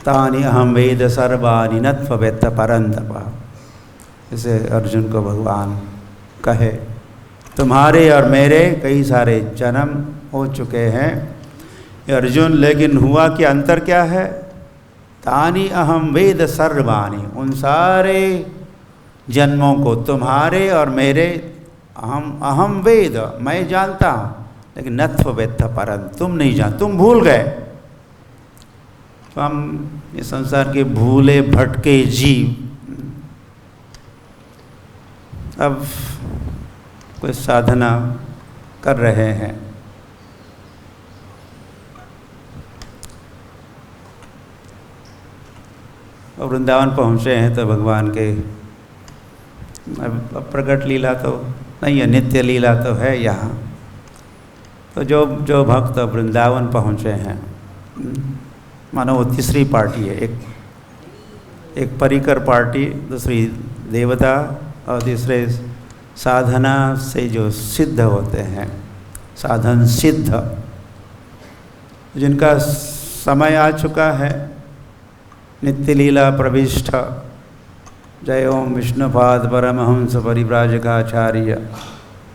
तानि अहम वेद सर्वानि नत्ववेत्त परन्तप। जैसे अर्जुन को भगवान कहे, तुम्हारे और मेरे कई सारे जन्म हो चुके हैं अर्जुन, लेकिन हुआ कि अंतर क्या है? तानि अहम वेद सर्वानि, उन सारे जन्मों को तुम्हारे और मेरे अहम वेद, मैं जानता हूँ, लेकिन नत्व वेत्त परं, तुम नहीं जान, तुम भूल गए। तो हम ये संसार के भूले भटके जीव अब कोई साधना कर रहे हैं। और वृंदावन पहुँचे हैं तो भगवान के अब प्रकट लीला तो नहीं है, नित्य लीला तो है यहाँ। तो जो जो भक्त वृंदावन पहुँचे हैं, मानो वो तीसरी पार्टी है, एक परिकर पार्टी, दूसरी देवता और तीसरे साधना से जो सिद्ध होते हैं, साधन सिद्ध, जिनका समय आ चुका है, नित्य लीला प्रविष्ट। जय ओम विष्णुपाद परमहंस परिव्राजकाचार्य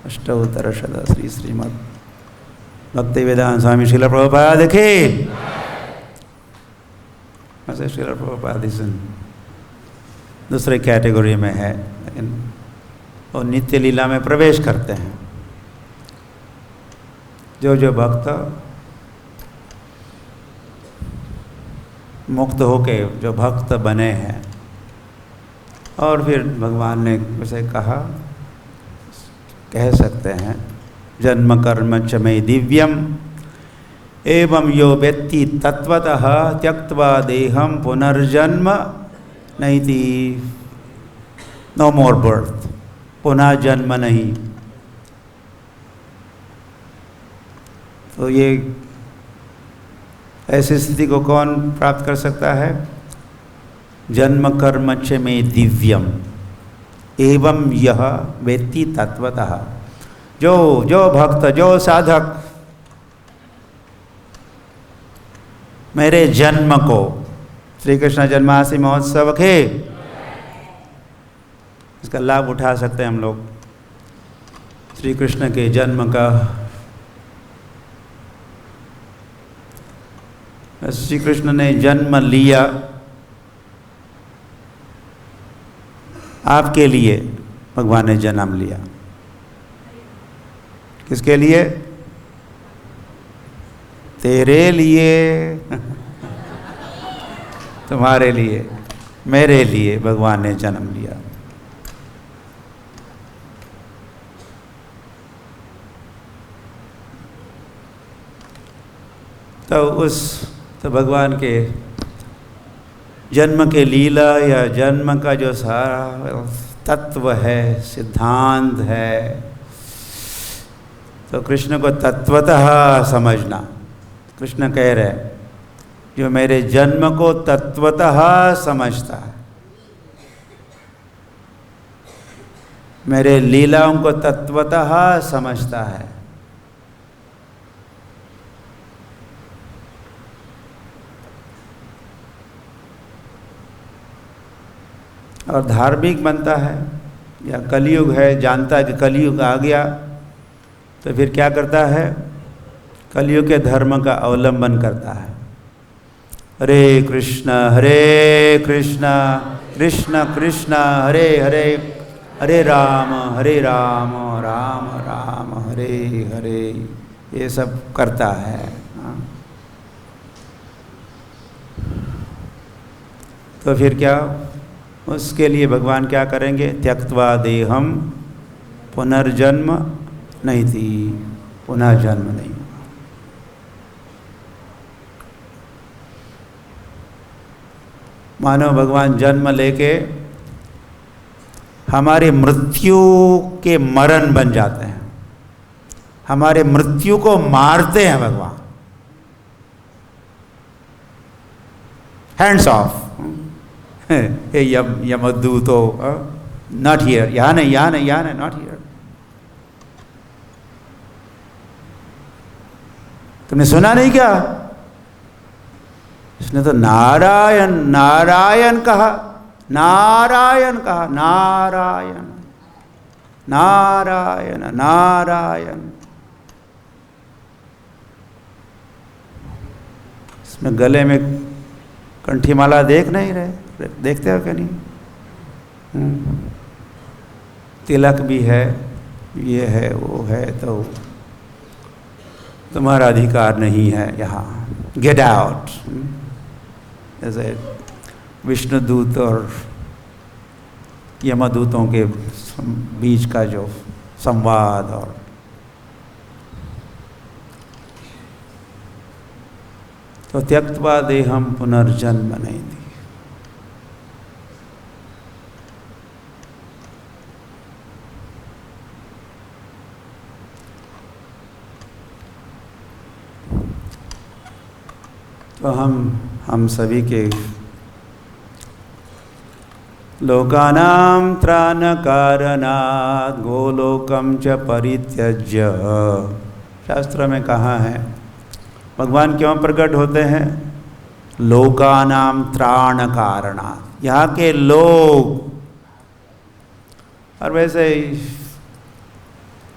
अष्टोत्तरशत श्री श्रीमद् भक्तिवेदांत स्वामी श्रील प्रभुपाद के ऐसे श्रील प्रभुपाद दूसरे कैटेगरी में है, लेकिन वो नित्य लीला में प्रवेश करते हैं। जो जो भक्त मुक्त होके जो भक्त बने हैं, और फिर भगवान ने उसे कहा, कह सकते हैं, जन्म कर्म च मे दिव्यम एवं यो व्यक्ति तत्वतः त्यक्त्वा देहम पुनर्जन्म नैति, नो मोर बर्थ, पुनः जन्म नहीं। तो ये ऐसी स्थिति को कौन प्राप्त कर सकता है? जन्म कर्म च मे दिव्यम एवं यह वेत्ति तत्वतः, जो भक्त, जो साधक मेरे जन्म को, श्री कृष्ण जन्माष्टमी महोत्सव के इसका लाभ उठा सकते हैं हम लोग। श्री कृष्ण के जन्म का, श्री कृष्ण ने जन्म लिया आपके लिए, भगवान ने जन्म लिया किसके लिए? तेरे लिए तुम्हारे लिए, मेरे लिए भगवान ने जन्म लिया। तो भगवान के जन्म के लीला या जन्म का जो सारा तत्व है, सिद्धांत है, तो कृष्ण को तत्वतः समझना। कृष्ण कह रहे, जो मेरे जन्म को तत्वतः समझता है, मेरे लीलाओं को तत्वतः समझता है, और धार्मिक बनता है, या कलयुग है, जानता है कि कलयुग आ गया, तो फिर क्या करता है? कलयुग के धर्म का अवलंबन करता है। हरे कृष्ण कृष्ण कृष्ण हरे हरे, हरे राम राम राम हरे हरे, ये सब करता है। तो फिर क्या? उसके लिए भगवान क्या करेंगे? त्यक्त्वा देहम पुनर्जन्म नहीं थी, पुनः जन्म नहीं। मानो भगवान जन्म लेके हमारी मृत्यु के मरण बन जाते हैं, हमारे मृत्यु को मारते हैं भगवान। हैंड्स ऑफ, हे यमदूतो, नॉट हियर, यहाँ नहीं, यहाँ नहीं, यहाँ नहीं, नॉट हियर। तुमने सुना नहीं क्या? इसने तो नारायण नारायण कहा, नारायण कहा, नारायण नारायण नारायण। इसमें गले में कंठी माला देख नहीं रहे, देखते हो क्या? नहीं। तिलक भी है, ये है, वो है, तो तुम्हारा अधिकार नहीं है यहाँ, गेट आउट। जैसे विष्णुदूत और यमदूतों के बीच का जो संवाद, और तो त्यक्त्वा देहम पुनर्जन्म नहीं थी। तो हम सभी के लोकानां त्राणकारणात् गोलोकं च परित्यज्य, शास्त्र में कहा है भगवान क्यों प्रकट होते हैं? लोकानां त्राण कारणात्, यहाँ के लोग। और वैसे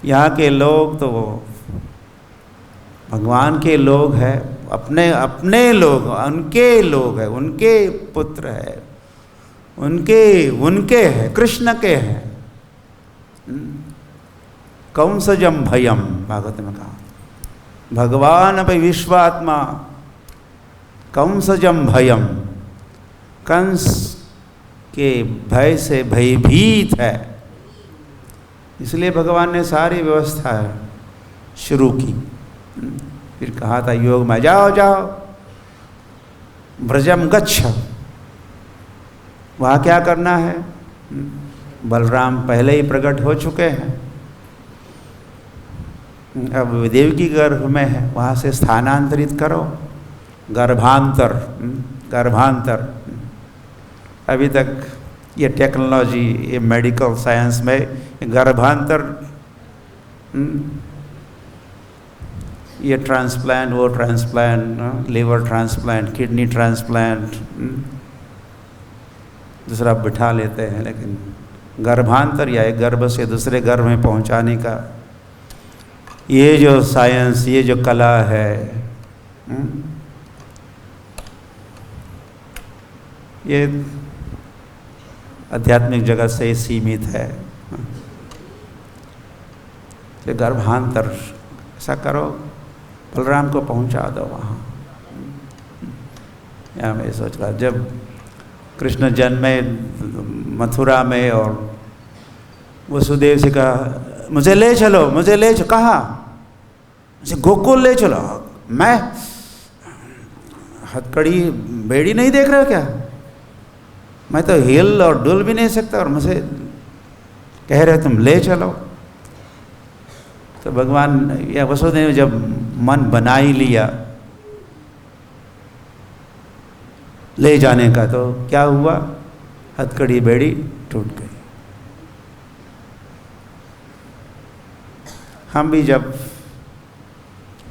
यहाँ के लोग तो भगवान के लोग हैं, अपने लोग, उनके लोग हैं, उनके पुत्र हैं, उनके हैं, कृष्ण के हैं। कंसजम भयम, भागवत में कहा भगवान अभी विश्वात्मा कंसजम भयम, कंस के भय से भयभीत है, इसलिए भगवान ने सारी व्यवस्था शुरू की। फिर कहा था योग में जाओ जाओ ब्रजम गच्छ, वहाँ क्या करना है? बलराम पहले ही प्रकट हो चुके हैं, अब देवकी गर्भ में है, वहाँ से स्थानांतरित करो। गर्भांतर, गर्भांतर। अभी तक ये टेक्नोलॉजी, ये मेडिकल साइंस में गर्भांतर, ये ट्रांसप्लांट, वो transplant, liver transplant, kidney transplant, दूसरा बिठा लेते हैं, लेकिन गर्भांतर या एक गर्भ से दूसरे गर्भ में पहुंचाने का ये जो साइंस, ये जो कला है, ये आध्यात्मिक जगत से ही सीमित है। तो गर्भांतर ऐसा करो, बलराम को पहुंचा दो वहाँ। या मैं सोच रहा, जब कृष्ण जन्मे मथुरा में और वसुदेव से कहा मुझे ले चलो, मुझे ले चलो, कहा मुझे गोकुल ले चलो। मैं हथकड़ी बेड़ी नहीं देख रहे हो क्या? मैं तो हिल और डुल भी नहीं सकता और मुझे कह रहे तुम ले चलो। तो भगवान या वसुदेव ने जब मन बना ही लिया ले जाने का, तो क्या हुआ? हथकड़ी बेड़ी टूट गई। हम भी जब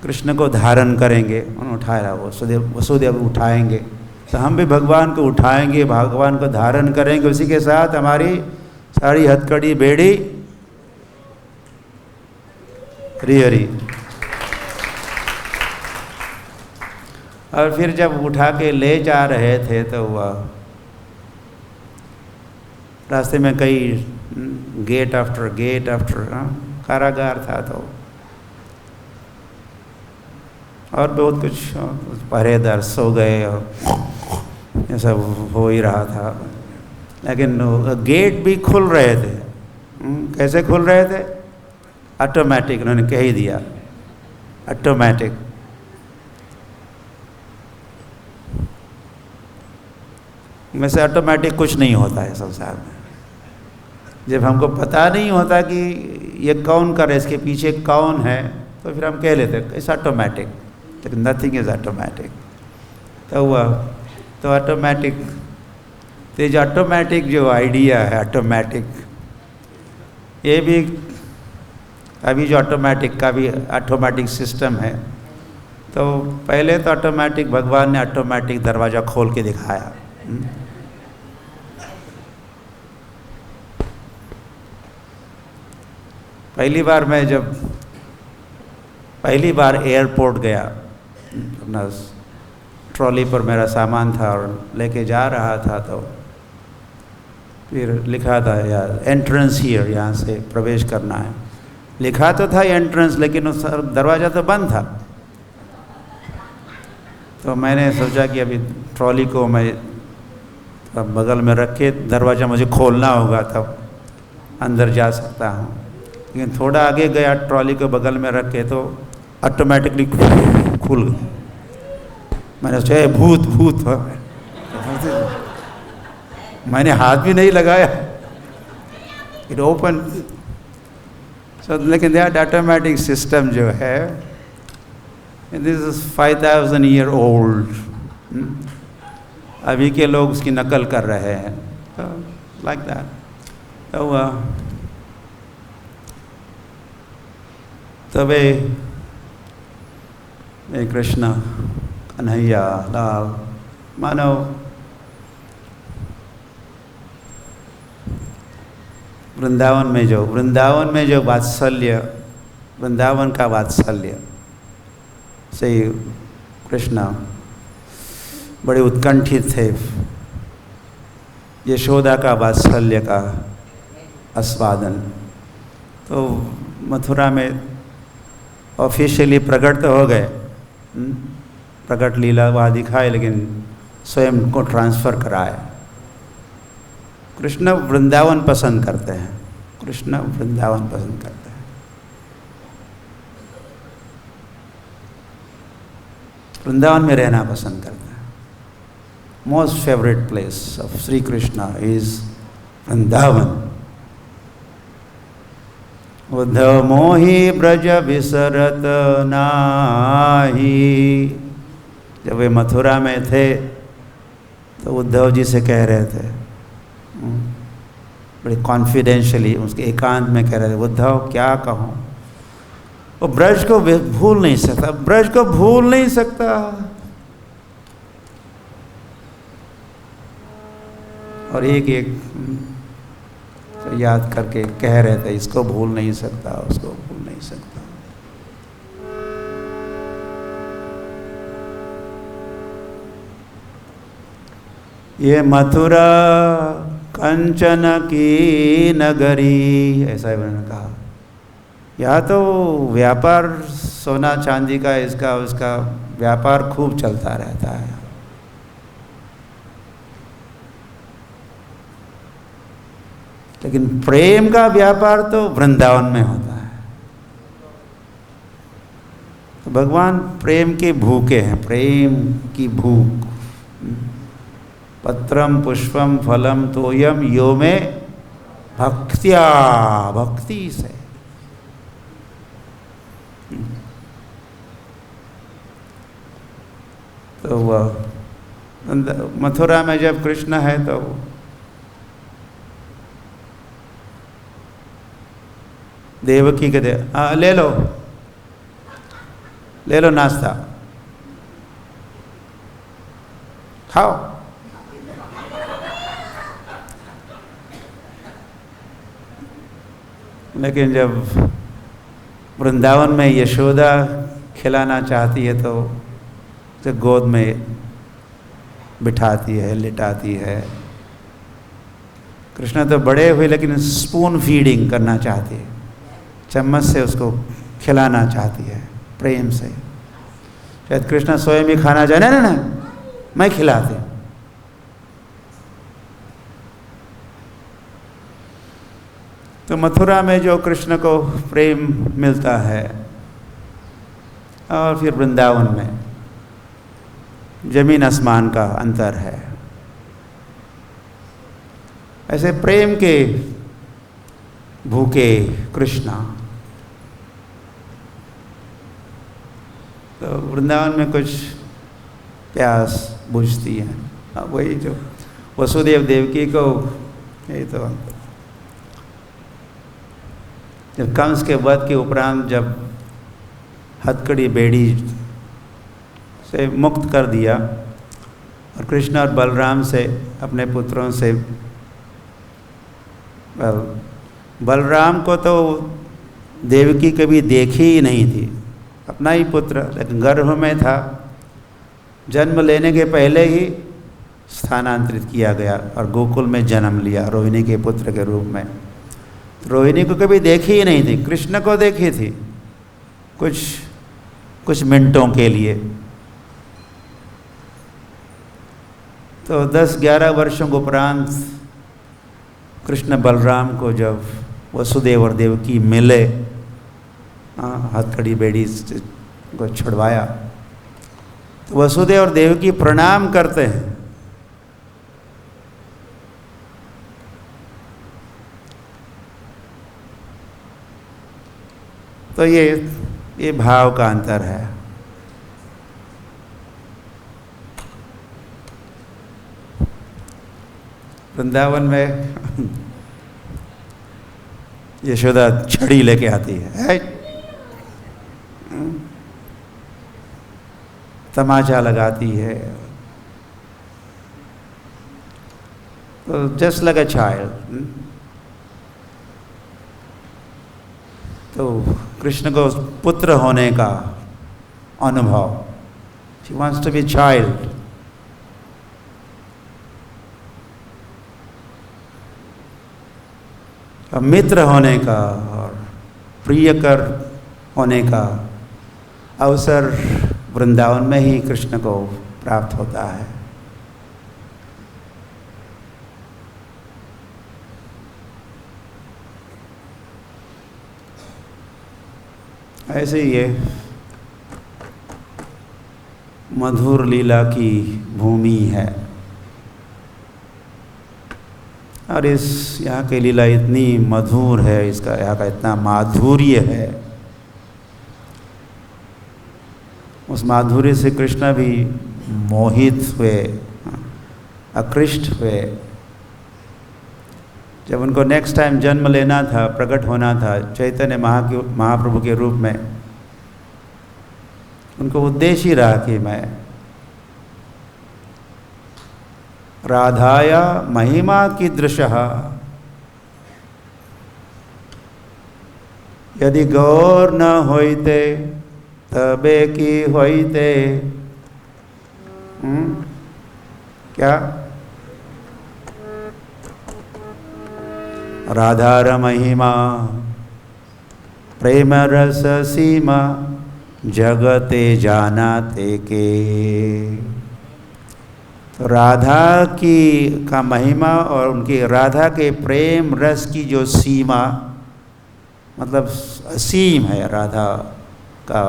कृष्ण को धारण करेंगे, उन्होंने उठाया, वसुदेव उठाएंगे, तो हम भी भगवान को उठाएंगे, भगवान को धारण करेंगे, उसी के साथ हमारी सारी हथकड़ी बेड़ी हरी हरी। और फिर जब उठा के ले जा रहे थे तो वह रास्ते में कई गेट आफ्टर कारागार था, तो और बहुत कुछ पहरेदार सो गए और ये सब हो ही रहा था, लेकिन गेट भी खुल रहे थे। कैसे खुल रहे थे? ऑटोमेटिक, उन्होंने कह ही दिया ऑटोमेटिक। में से ऑटोमेटिक कुछ नहीं होता है संसार में। जब हमको पता नहीं होता कि ये कौन कर रहा है, इसके पीछे कौन है, तो फिर हम कह लेते हैं इट्स ऑटोमेटिक, लेकिन नथिंग इज ऑटोमेटिक। तो हुआ तो ऑटोमेटिक, तो जो ऑटोमेटिक जो आइडिया है ऑटोमेटिक, ये भी अभी जो ऑटोमेटिक का भी ऑटोमेटिक सिस्टम है, तो पहले तो ऑटोमेटिक भगवान ने ऑटोमेटिक दरवाज़ा खोल के दिखाया। पहली बार एयरपोर्ट गया, अपना ट्रॉली पर मेरा सामान था और लेके जा रहा था, तो फिर लिखा था यार एंट्रेंस हियर, यहाँ से प्रवेश करना है। लिखा तो था एंट्रेंस, लेकिन उस दरवाज़ा तो बंद था। तो मैंने सोचा कि अभी ट्रॉली को मैं बगल में रख के दरवाज़ा मुझे खोलना होगा, तब अंदर जा सकता हूँ। लेकिन थोड़ा आगे गया, ट्रॉली को बगल में रख के, तो ऑटोमेटिकली खुल गया। मैंने सोचा भूत भूत, मैंने हाथ भी नहीं लगाया, इट ओपन। सो लेकिन दैट ऑटोमेटिक सिस्टम जो है, दिस इज 5000 ईयर ओल्ड अभी के लोग उसकी नकल कर रहे हैं, तो लाइक दैट। तो वे कृष्ण कन्हैया लाल मानो वृंदावन में जो वात्सल्य, वृंदावन का वात्सल्य से कृष्ण बड़े उत्कंठित थे। यशोदा का वात्सल्य का आस्वादन तो मथुरा में ऑफिशियली प्रकट तो हो गए, प्रकट लीला वहाँ दिखाए, लेकिन स्वयं को ट्रांसफ़र कराए। कृष्ण वृंदावन पसंद करते हैं, कृष्ण वृंदावन पसंद करते हैं। वृंदावन में रहना पसंद करते हैं। Most favourite place of Shri Krishna is Vrindavan. Uddhav मोहि ब्रज विसरत नाही। जब वे मथुरा में थे तो उद्धव जी से कह रहे थे, बड़े कॉन्फिडेंशियली उसके एकांत में कह रहे थे, उद्धव क्या कहूँ, वो ब्रज को भूल नहीं सकता, ब्रज को भूल नहीं सकता। और एक एक तो याद करके कह रहे थे, इसको भूल नहीं सकता, उसको भूल नहीं सकता। ये मथुरा कंचन की नगरी, ऐसा इन्होंने कहा। यहाँ तो व्यापार सोना चांदी का इसका उसका व्यापार खूब चलता रहता है। लेकिन प्रेम का व्यापार तो वृंदावन में होता है। तो भगवान प्रेम के भूखे हैं, प्रेम की भूख। पत्रम पुष्पम फलम तोयम यो में भक्त्या, भक्ति से। तो वह मथुरा में जब कृष्ण है तो देवकी के ले लो नाश्ता खाओ। लेकिन जब वृंदावन में यशोदा खिलाना चाहती है तो उसे गोद में बिठाती है, लिटाती है। कृष्ण तो बड़े हुए लेकिन स्पून फीडिंग करना चाहती है, चम्मच से उसको खिलाना चाहती है प्रेम से। शायद कृष्ण स्वयं ही खाना चाहे, ना ना मैं खिलाती। तो मथुरा में जो कृष्ण को प्रेम मिलता है और फिर वृंदावन में जमीन आसमान का अंतर है। ऐसे प्रेम के भूखे कृष्ण तो वृंदावन में कुछ प्यास बुझती है। अब वही जो वसुदेव देवकी को, यही तो जब कंस के वध के उपरांत जब हथकड़ी बेड़ी से मुक्त कर दिया और कृष्ण और बलराम से अपने पुत्रों से, बलराम को तो देवकी कभी देखी ही नहीं थी, अपना ही पुत्र, लेकिन गर्भ में था। जन्म लेने के पहले ही स्थानांतरित किया गया और गोकुल में जन्म लिया रोहिणी के पुत्र के रूप में। रोहिणी को कभी देखी ही नहीं थी, कृष्ण को देखी थी कुछ मिनटों के लिए। तो 10-11 वर्षों के उपरांत कृष्ण बलराम को जब वसुदेव और देवकी मिले, हथकड़ी बेड़ी को छुड़वाया, तो वसुदेव और देवकी प्रणाम करते हैं। तो ये भाव का अंतर है। वृंदावन में यशोदा छड़ी लेके आती है, तमाचा लगाती है, तो जस्ट लाइक अ चाइल्ड। तो कृष्ण को पुत्र होने का अनुभव, she wants to be child. मित्र होने का और प्रियकर होने का अवसर वृंदावन में ही कृष्ण को प्राप्त होता है। ऐसे ही ये मधुर लीला की भूमि है, और इस यहाँ की लीला इतनी मधुर है, इसका यहाँ का इतना माधुर्य है, उस माधुर्य से कृष्ण भी मोहित हुए, आकृष्ट हुए। जब उनको नेक्स्ट टाइम जन्म लेना था, प्रकट होना था चैतन्य महाप्रभु के रूप में, उनको उद्देश्य ही रहा कि मैं राधाया महिमा कीदृशः यदि गौर न होइते तबे की होइते। क्या? राधार महिमा प्रेम रस सीमा जगते जानाते के। तो राधा की का महिमा और उनकी राधा के प्रेम रस की जो सीमा, मतलब असीम है राधा का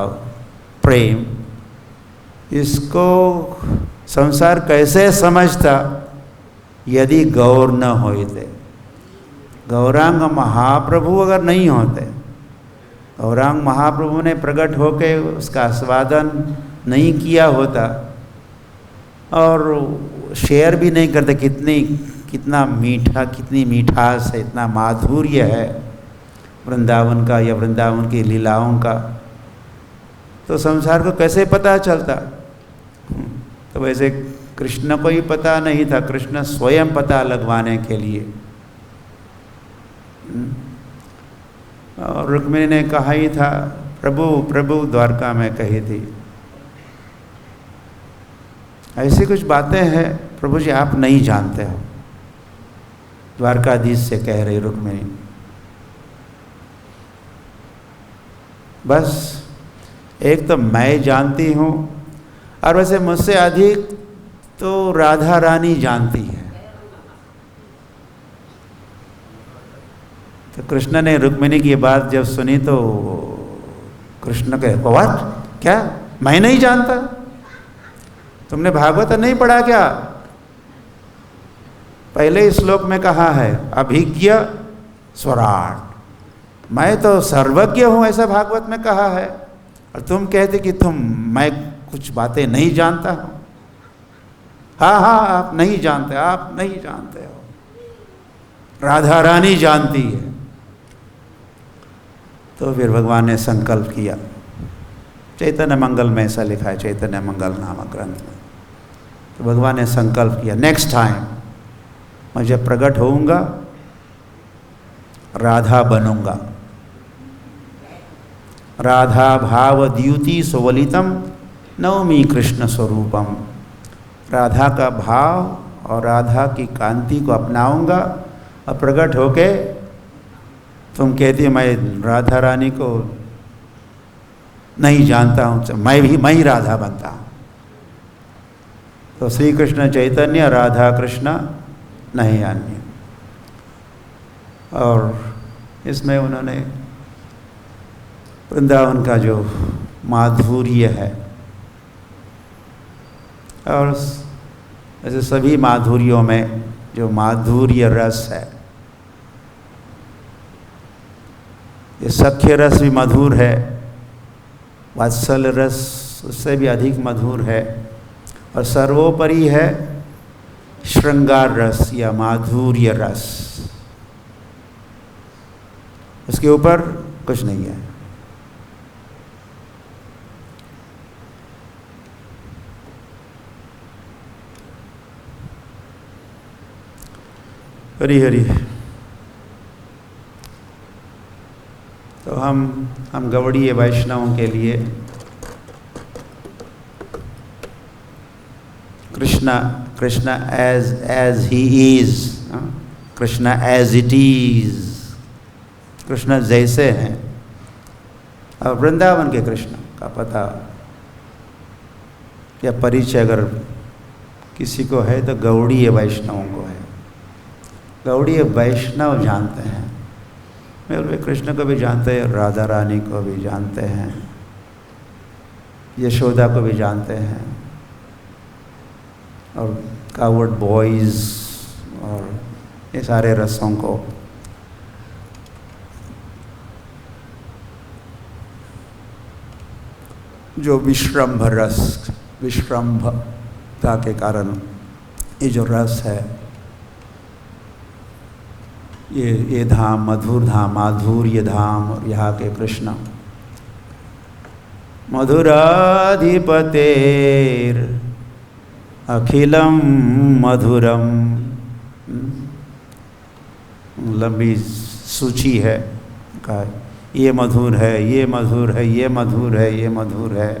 प्रेम, इसको संसार कैसे समझता यदि गौर न होते। गौरांग महाप्रभु अगर नहीं होते, गौरांग महाप्रभु ने प्रकट होकर उसका आस्वादन नहीं किया होता और शेयर भी नहीं करते कितना मीठा, कितनी मिठास है, इतना माधुर्य है वृंदावन का या वृंदावन की लीलाओं का, तो संसार को कैसे पता चलता। तो वैसे कृष्ण को ही पता नहीं था, कृष्ण स्वयं पता लगवाने के लिए। और रुक्मिणी ने कहा ही था, प्रभु प्रभु द्वारका में कही थी। ऐसी कुछ बातें हैं प्रभु जी आप नहीं जानते हो, द्वारकाधीश से कह रही रुक्मिणी। बस एक तो मैं जानती हूँ, और वैसे मुझसे अधिक तो राधा रानी जानती है। तो कृष्ण ने रुक्मिणी की बात जब सुनी तो कृष्ण कहे, व्हाट, क्या मैं नहीं जानता? तुमने भागवत नहीं पढ़ा क्या? पहले श्लोक में कहा है अभिज्ञ स्वराट, मैं तो सर्वज्ञ हूँ ऐसा भागवत में कहा है, और तुम कहते कि मैं कुछ बातें नहीं जानता हूँ। हाँ हाँ आप नहीं जानते, आप नहीं जानते हो, राधा रानी जानती है। तो फिर भगवान ने संकल्प किया, चैतन्य मंगल में ऐसा लिखा है, चैतन्य मंगल नामक ग्रंथ में। तो भगवान ने संकल्प किया, नेक्स्ट टाइम मैं जब प्रकट होऊंगा राधा बनूंगा। राधा भाव द्युति सुवलितम नवमी कृष्ण स्वरूपम। राधा का भाव और राधा की कांति को अपनाऊंगा और प्रकट होके तुम कहती मैं राधा रानी को नहीं जानता हूँ, मैं ही राधा बनता हूँ। तो श्री कृष्ण चैतन्य राधा कृष्ण नहीं अन्य। और इसमें उन्होंने वृंदावन का जो माधुर्य है, और ऐसे सभी माधुर्यों में जो माधुर्य रस है, ये सख्य रस भी मधुर है, वात्सल्य रस उससे भी अधिक मधुर है, और सर्वोपरि है श्रृंगार रस या माधुर्य रस, उसके ऊपर कुछ नहीं है। हरि हरि। तो हम गौड़ीय वैष्णवों के लिए Krishna as he is, Krishna as it is, Krishna जैसे हैं। और वृंदावन के कृष्ण का पता या परिचय अगर किसी को है तो गौड़ीय वैष्णवों को है। गौड़ीय वैष्णव जानते हैं, वे कृष्ण को भी जानते हैं, राधा रानी को भी जानते हैं, यशोदा को भी जानते हैं, और कावर्ड बॉयज़ और ये सारे रसों को। जो विश्रम्भ रस, विश्रम्भता के कारण ये जो रस है, ये धाम मधुर धाम, माधुर्य धाम, और यहाँ के कृष्ण मधुराधिपतेर अखिलम मधुरम। लंबी सूची है, कहा ये मधुर है, ये मधुर है, ये मधुर है, ये मधुर है।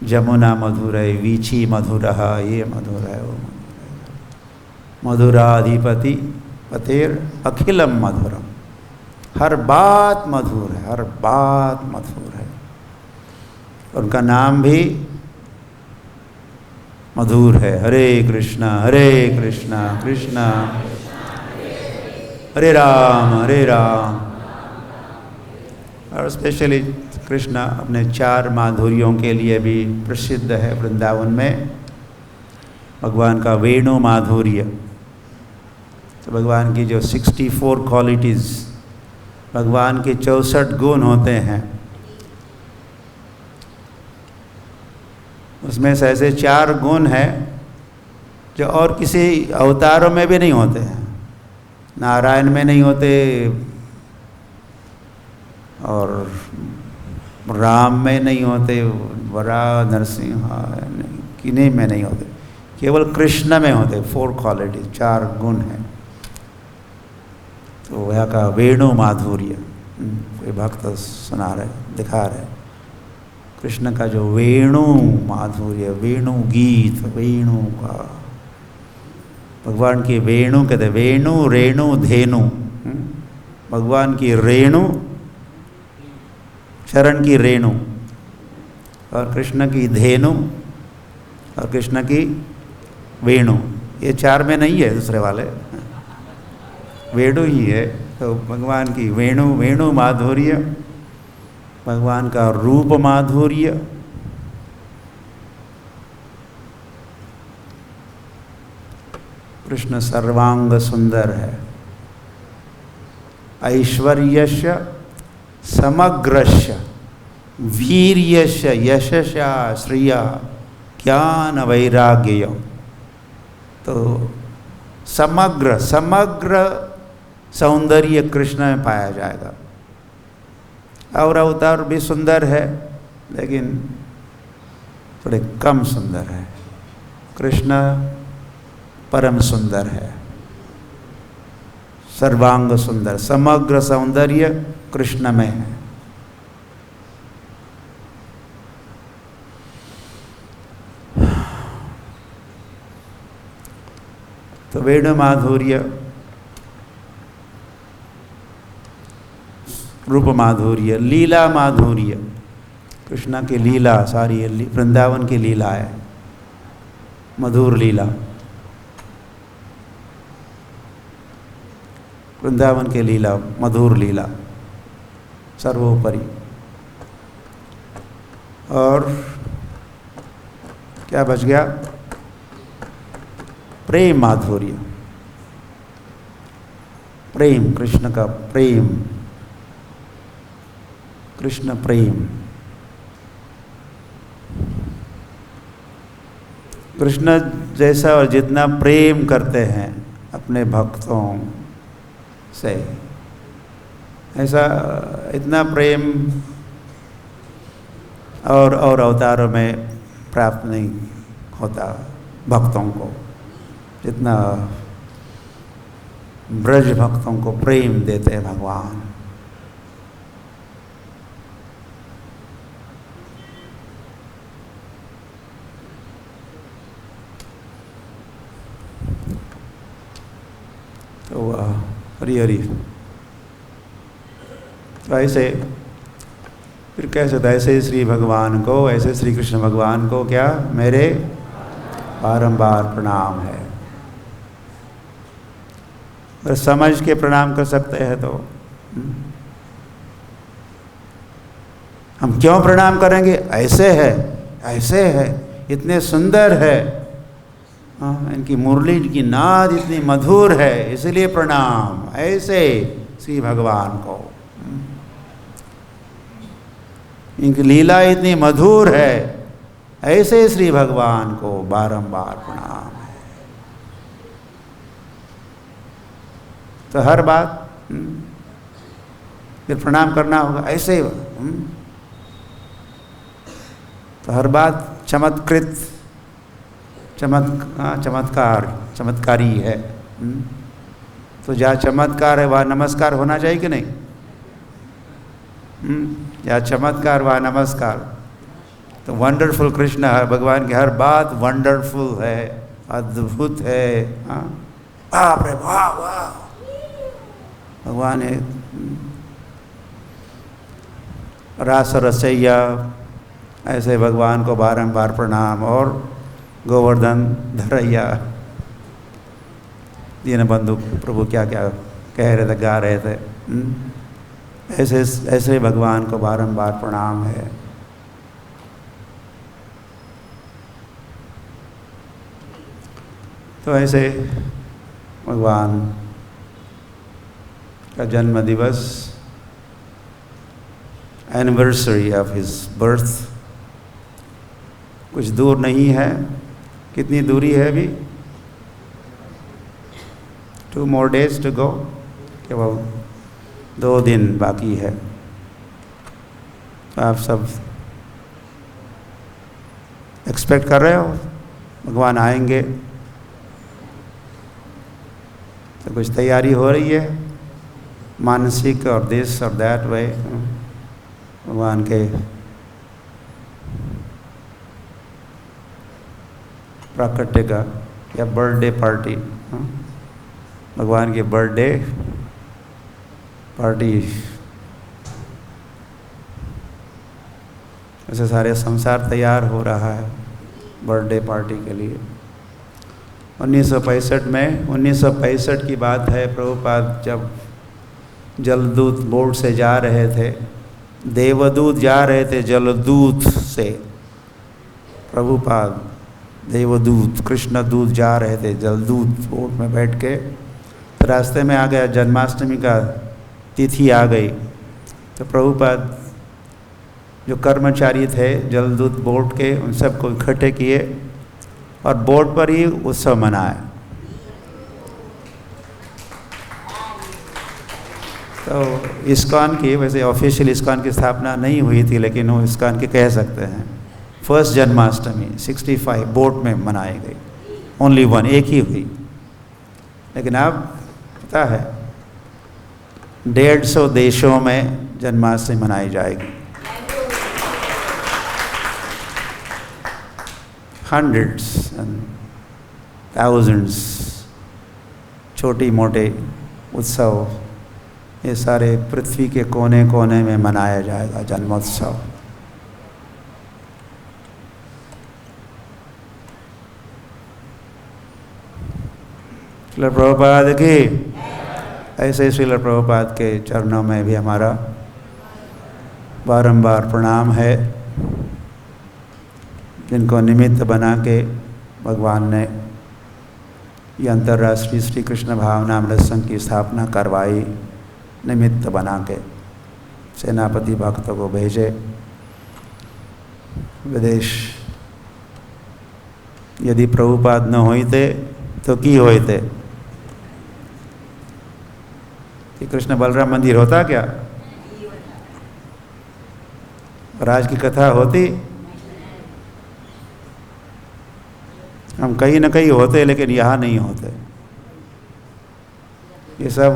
जमुना मधुर है, वीची मधुर है, ये मधुर है, वो मधुराधिपति पतेर अखिलम मधुरम। हर बात मधुर है, हर बात मधुर है। उनका नाम भी मधुर है। हरे कृष्णा कृष्णा हरे राम। और स्पेशली कृष्ण अपने 4 माधुर्यों के लिए भी प्रसिद्ध है। वृंदावन में भगवान का वेणु माधुर्य, तो भगवान की जो 64 क्वालिटीज़, भगवान के 64 गुण होते हैं, उसमें से ऐसे 4 गुण हैं जो और किसी अवतारों में भी नहीं होते हैं। नारायण में नहीं होते, और राम में नहीं होते, वराह नरसिंह किन्हीं में नहीं होते, केवल कृष्ण में होते। 4 क्वालिटी, 4 गुण हैं। तो वह का वेणु माधुर्य, कोई भक्त सुना रहे, दिखा रहे कृष्ण का जो वेणु माधुर्य, वेणु गीत, वेणु का, भगवान की वेणु कहते, वेणु रेणु धेनु। भगवान की रेणु, शरण की रेणु, और कृष्ण की धेनु, और कृष्ण की वेणु। ये 4 में नहीं है, दूसरे वाले वेणु ही है। तो भगवान की वेणु, वेणु माधुर्य, भगवान का रूप माधुर्य, कृष्ण सर्वांग सुंदर है। ऐश्वर्यस्य समग्रस्य वीर्यस्य यशस्या श्रिया ज्ञान वैराग्य। तो समग्र सौंदर्य कृष्ण में पाया जाएगा। और अवतार भी सुंदर है, लेकिन थोड़े कम सुंदर है। कृष्ण परम सुंदर है, सर्वांग सुंदर, समग्र सौंदर्य कृष्ण में है। तो वेणु माधुर्य, रूप माधुर्य, लीला माधुर्य, कृष्ण की लीला सारी वृंदावन की लीला है, मधुर लीला, वृंदावन की लीला, मधुर लीला सर्वोपरि। और क्या बच गया? प्रेम माधुर्य, प्रेम, कृष्ण का प्रेम, कृष्ण प्रेम। कृष्ण जैसा और जितना प्रेम करते हैं अपने भक्तों से, ऐसा इतना प्रेम और अवतारों में प्राप्त नहीं होता भक्तों को, जितना ब्रज भक्तों को प्रेम देते हैं भगवान। तो हरि हरि। तो ऐसे फिर कह सकता है, ऐसे श्री भगवान को, ऐसे श्री कृष्ण भगवान को क्या मेरे बारंबार प्रणाम है। अगर समझ के प्रणाम कर सकते हैं तो हम क्यों प्रणाम करेंगे? ऐसे है, ऐसे है, इतने सुंदर है, इनकी मुरली की नाद इतनी मधुर है, इसलिए प्रणाम ऐसे श्री भगवान को। इनकी लीला इतनी मधुर है, ऐसे श्री भगवान को बारंबार प्रणाम है। तो हर बात फिर प्रणाम करना होगा ऐसे ही। तो हर बात चमत्कारी है। तो जहाँ चमत्कार है वहाँ नमस्कार होना चाहिए कि नहीं? या चमत्कार व नमस्कार। तो वंडरफुल कृष्ण है, भगवान की हर बात वंडरफुल है, अद्भुत है। बाप रे वाह वाह, भगवान है रास रसैया, ऐसे भगवान को बारंबार प्रणाम। और गोवर्धन धरैया, दीनबंधु प्रभु क्या क्या कह रहे थे, गा रहे थे। ऐसे भगवान को बारंबार प्रणाम है। तो ऐसे भगवान का जन्म दिवस, एनिवर्सरी ऑफ हिज बर्थ, कुछ दूर नहीं है। कितनी दूरी है अभी? 2 more days to go, केवल 2 दिन बाकी है। तो आप सब एक्सपेक्ट कर रहे हो भगवान आएंगे? तो कुछ तैयारी हो रही है मानसिक और दिस और दैट वे भगवान के प्राकट्य का, या बर्थडे पार्टी, भगवान की बर्थडे पार्टी। ऐसे सारे संसार तैयार हो रहा है बर्थडे पार्टी के लिए। 1965 की बात है, प्रभुपाद जब जलदूत बोर्ड से जा रहे थे, देवदूत जा रहे थे जलदूत से, प्रभुपाद देवदूत कृष्ण दूत जा रहे थे जलदूत बोर्ड में बैठ के। तो रास्ते में आ गया जन्माष्टमी का तिथि आ गई। तो प्रभुपाद जो कर्मचारी थे जलदूत बोर्ड के, उन सबको इकट्ठे किए और बोर्ड पर ही उत्सव मनाया। तो इस्कॉन की, वैसे ऑफिशियल इस्कॉन की स्थापना नहीं हुई थी, लेकिन वो इस्कॉन की कह सकते हैं। फर्स्ट जन्माष्टमी 65 बोर्ड में मनाई गई, ओनली वन, एक ही हुई। लेकिन अब पता है 150 देशों में जन्माष्टमी मनाई जाएगी। hundreds and thousands छोटी मोटे उत्सव, ये सारे पृथ्वी के कोने कोने में मनाया जाएगा जन्मोत्सव। श्रील प्रभुपाद की, ऐसे श्रील प्रभुपाद के चरणों में भी हमारा बारंबार प्रणाम है, जिनको निमित्त बना के भगवान ने ये अंतर्राष्ट्रीय श्री कृष्ण भावनामृत संघ की स्थापना करवाई। निमित्त बना के सेनापति भक्तों को भेजे, विदेश यदि प्रभुपाद न होते तो की होते? कि कृष्ण बलराम मंदिर होता क्या? राज की कथा होती? हम कहीं न कहीं होते, लेकिन यहाँ नहीं होते। ये सब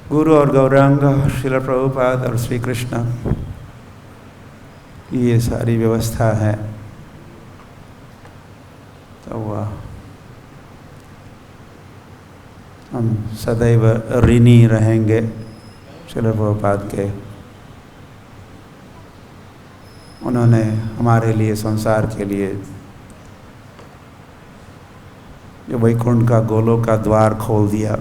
गुरु और गौरांग, श्रील प्रभुपाद और श्री कृष्ण, ये सारी व्यवस्था है। तो वह हम सदैव ऋणी रहेंगे श्रील प्रभुपाद के। उन्होंने हमारे लिए, संसार के लिए जो वैकुंठ का, गोलोक का द्वार खोल दिया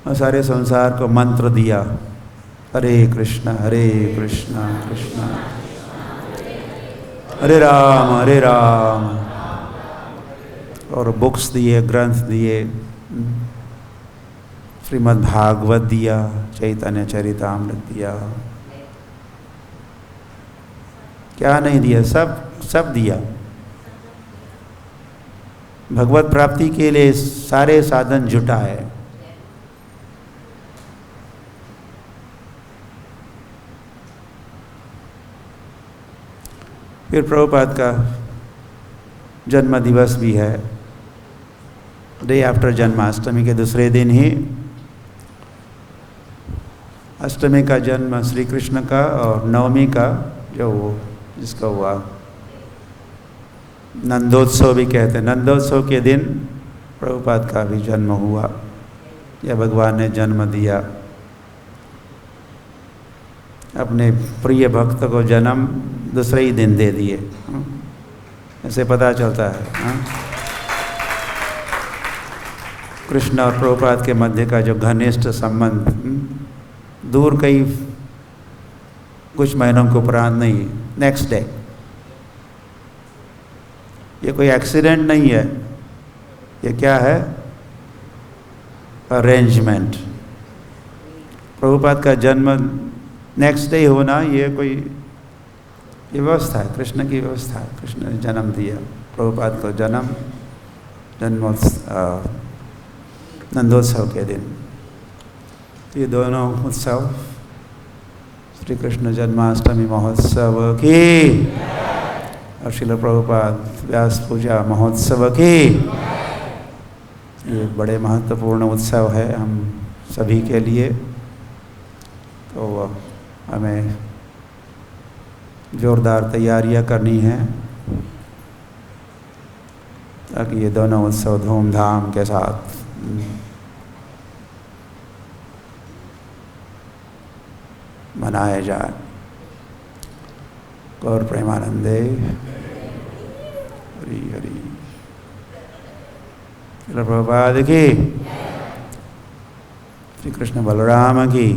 और सारे संसार को मंत्र दिया, हरे कृष्णा कृष्णा हरे राम, और बुक्स दिए, ग्रंथ दिए, श्रीमद् भागवत दिया, चैतन्य चरितामृत दिया, क्या नहीं दिया, सब दिया। भगवत प्राप्ति के लिए सारे साधन जुटाए। फिर प्रभुपाद का जन्म दिवस भी है, डे आफ्टर जन्माष्टमी के दूसरे दिन ही अष्टमी का जन्म श्री कृष्ण का, और नवमी का जो वो जिसका हुआ नंदोत्सव भी कहते हैं, नंदोत्सव के दिन प्रभुपाद का भी जन्म हुआ, या भगवान ने जन्म दिया। अपने प्रिय भक्त को जन्म दूसरे ही दिन दे दिए, ऐसे पता चलता है। कृष्ण और प्रभुपाद के मध्य का जो घनिष्ठ संबंध, दूर कई कुछ महीनों के उपरांत नहीं, नेक्स्ट डे। ये कोई एक्सीडेंट नहीं है, ये क्या है? अरेंजमेंट। प्रभुपाद का जन्म नेक्स्ट डे होना, ये कोई व्यवस्था है, कृष्ण की व्यवस्था है। कृष्ण ने जन्म दिया, प्रभुपाद को जन्मोत्सव, नंदोत्सव के दिन। ये दोनों उत्सव, श्री कृष्ण जन्माष्टमी महोत्सव की और श्रील प्रभुपाद व्यास पूजा महोत्सव की, ये बड़े महत्वपूर्ण उत्सव है हम सभी के लिए। तो हमें जोरदार तैयारियां करनी हैं ताकि ये दोनों उत्सव धूमधाम के साथ मनाए जाए। गौर प्रेमानंदे, हरि हरि। श्रील प्रभुपाद की, श्री कृष्ण बलराम की।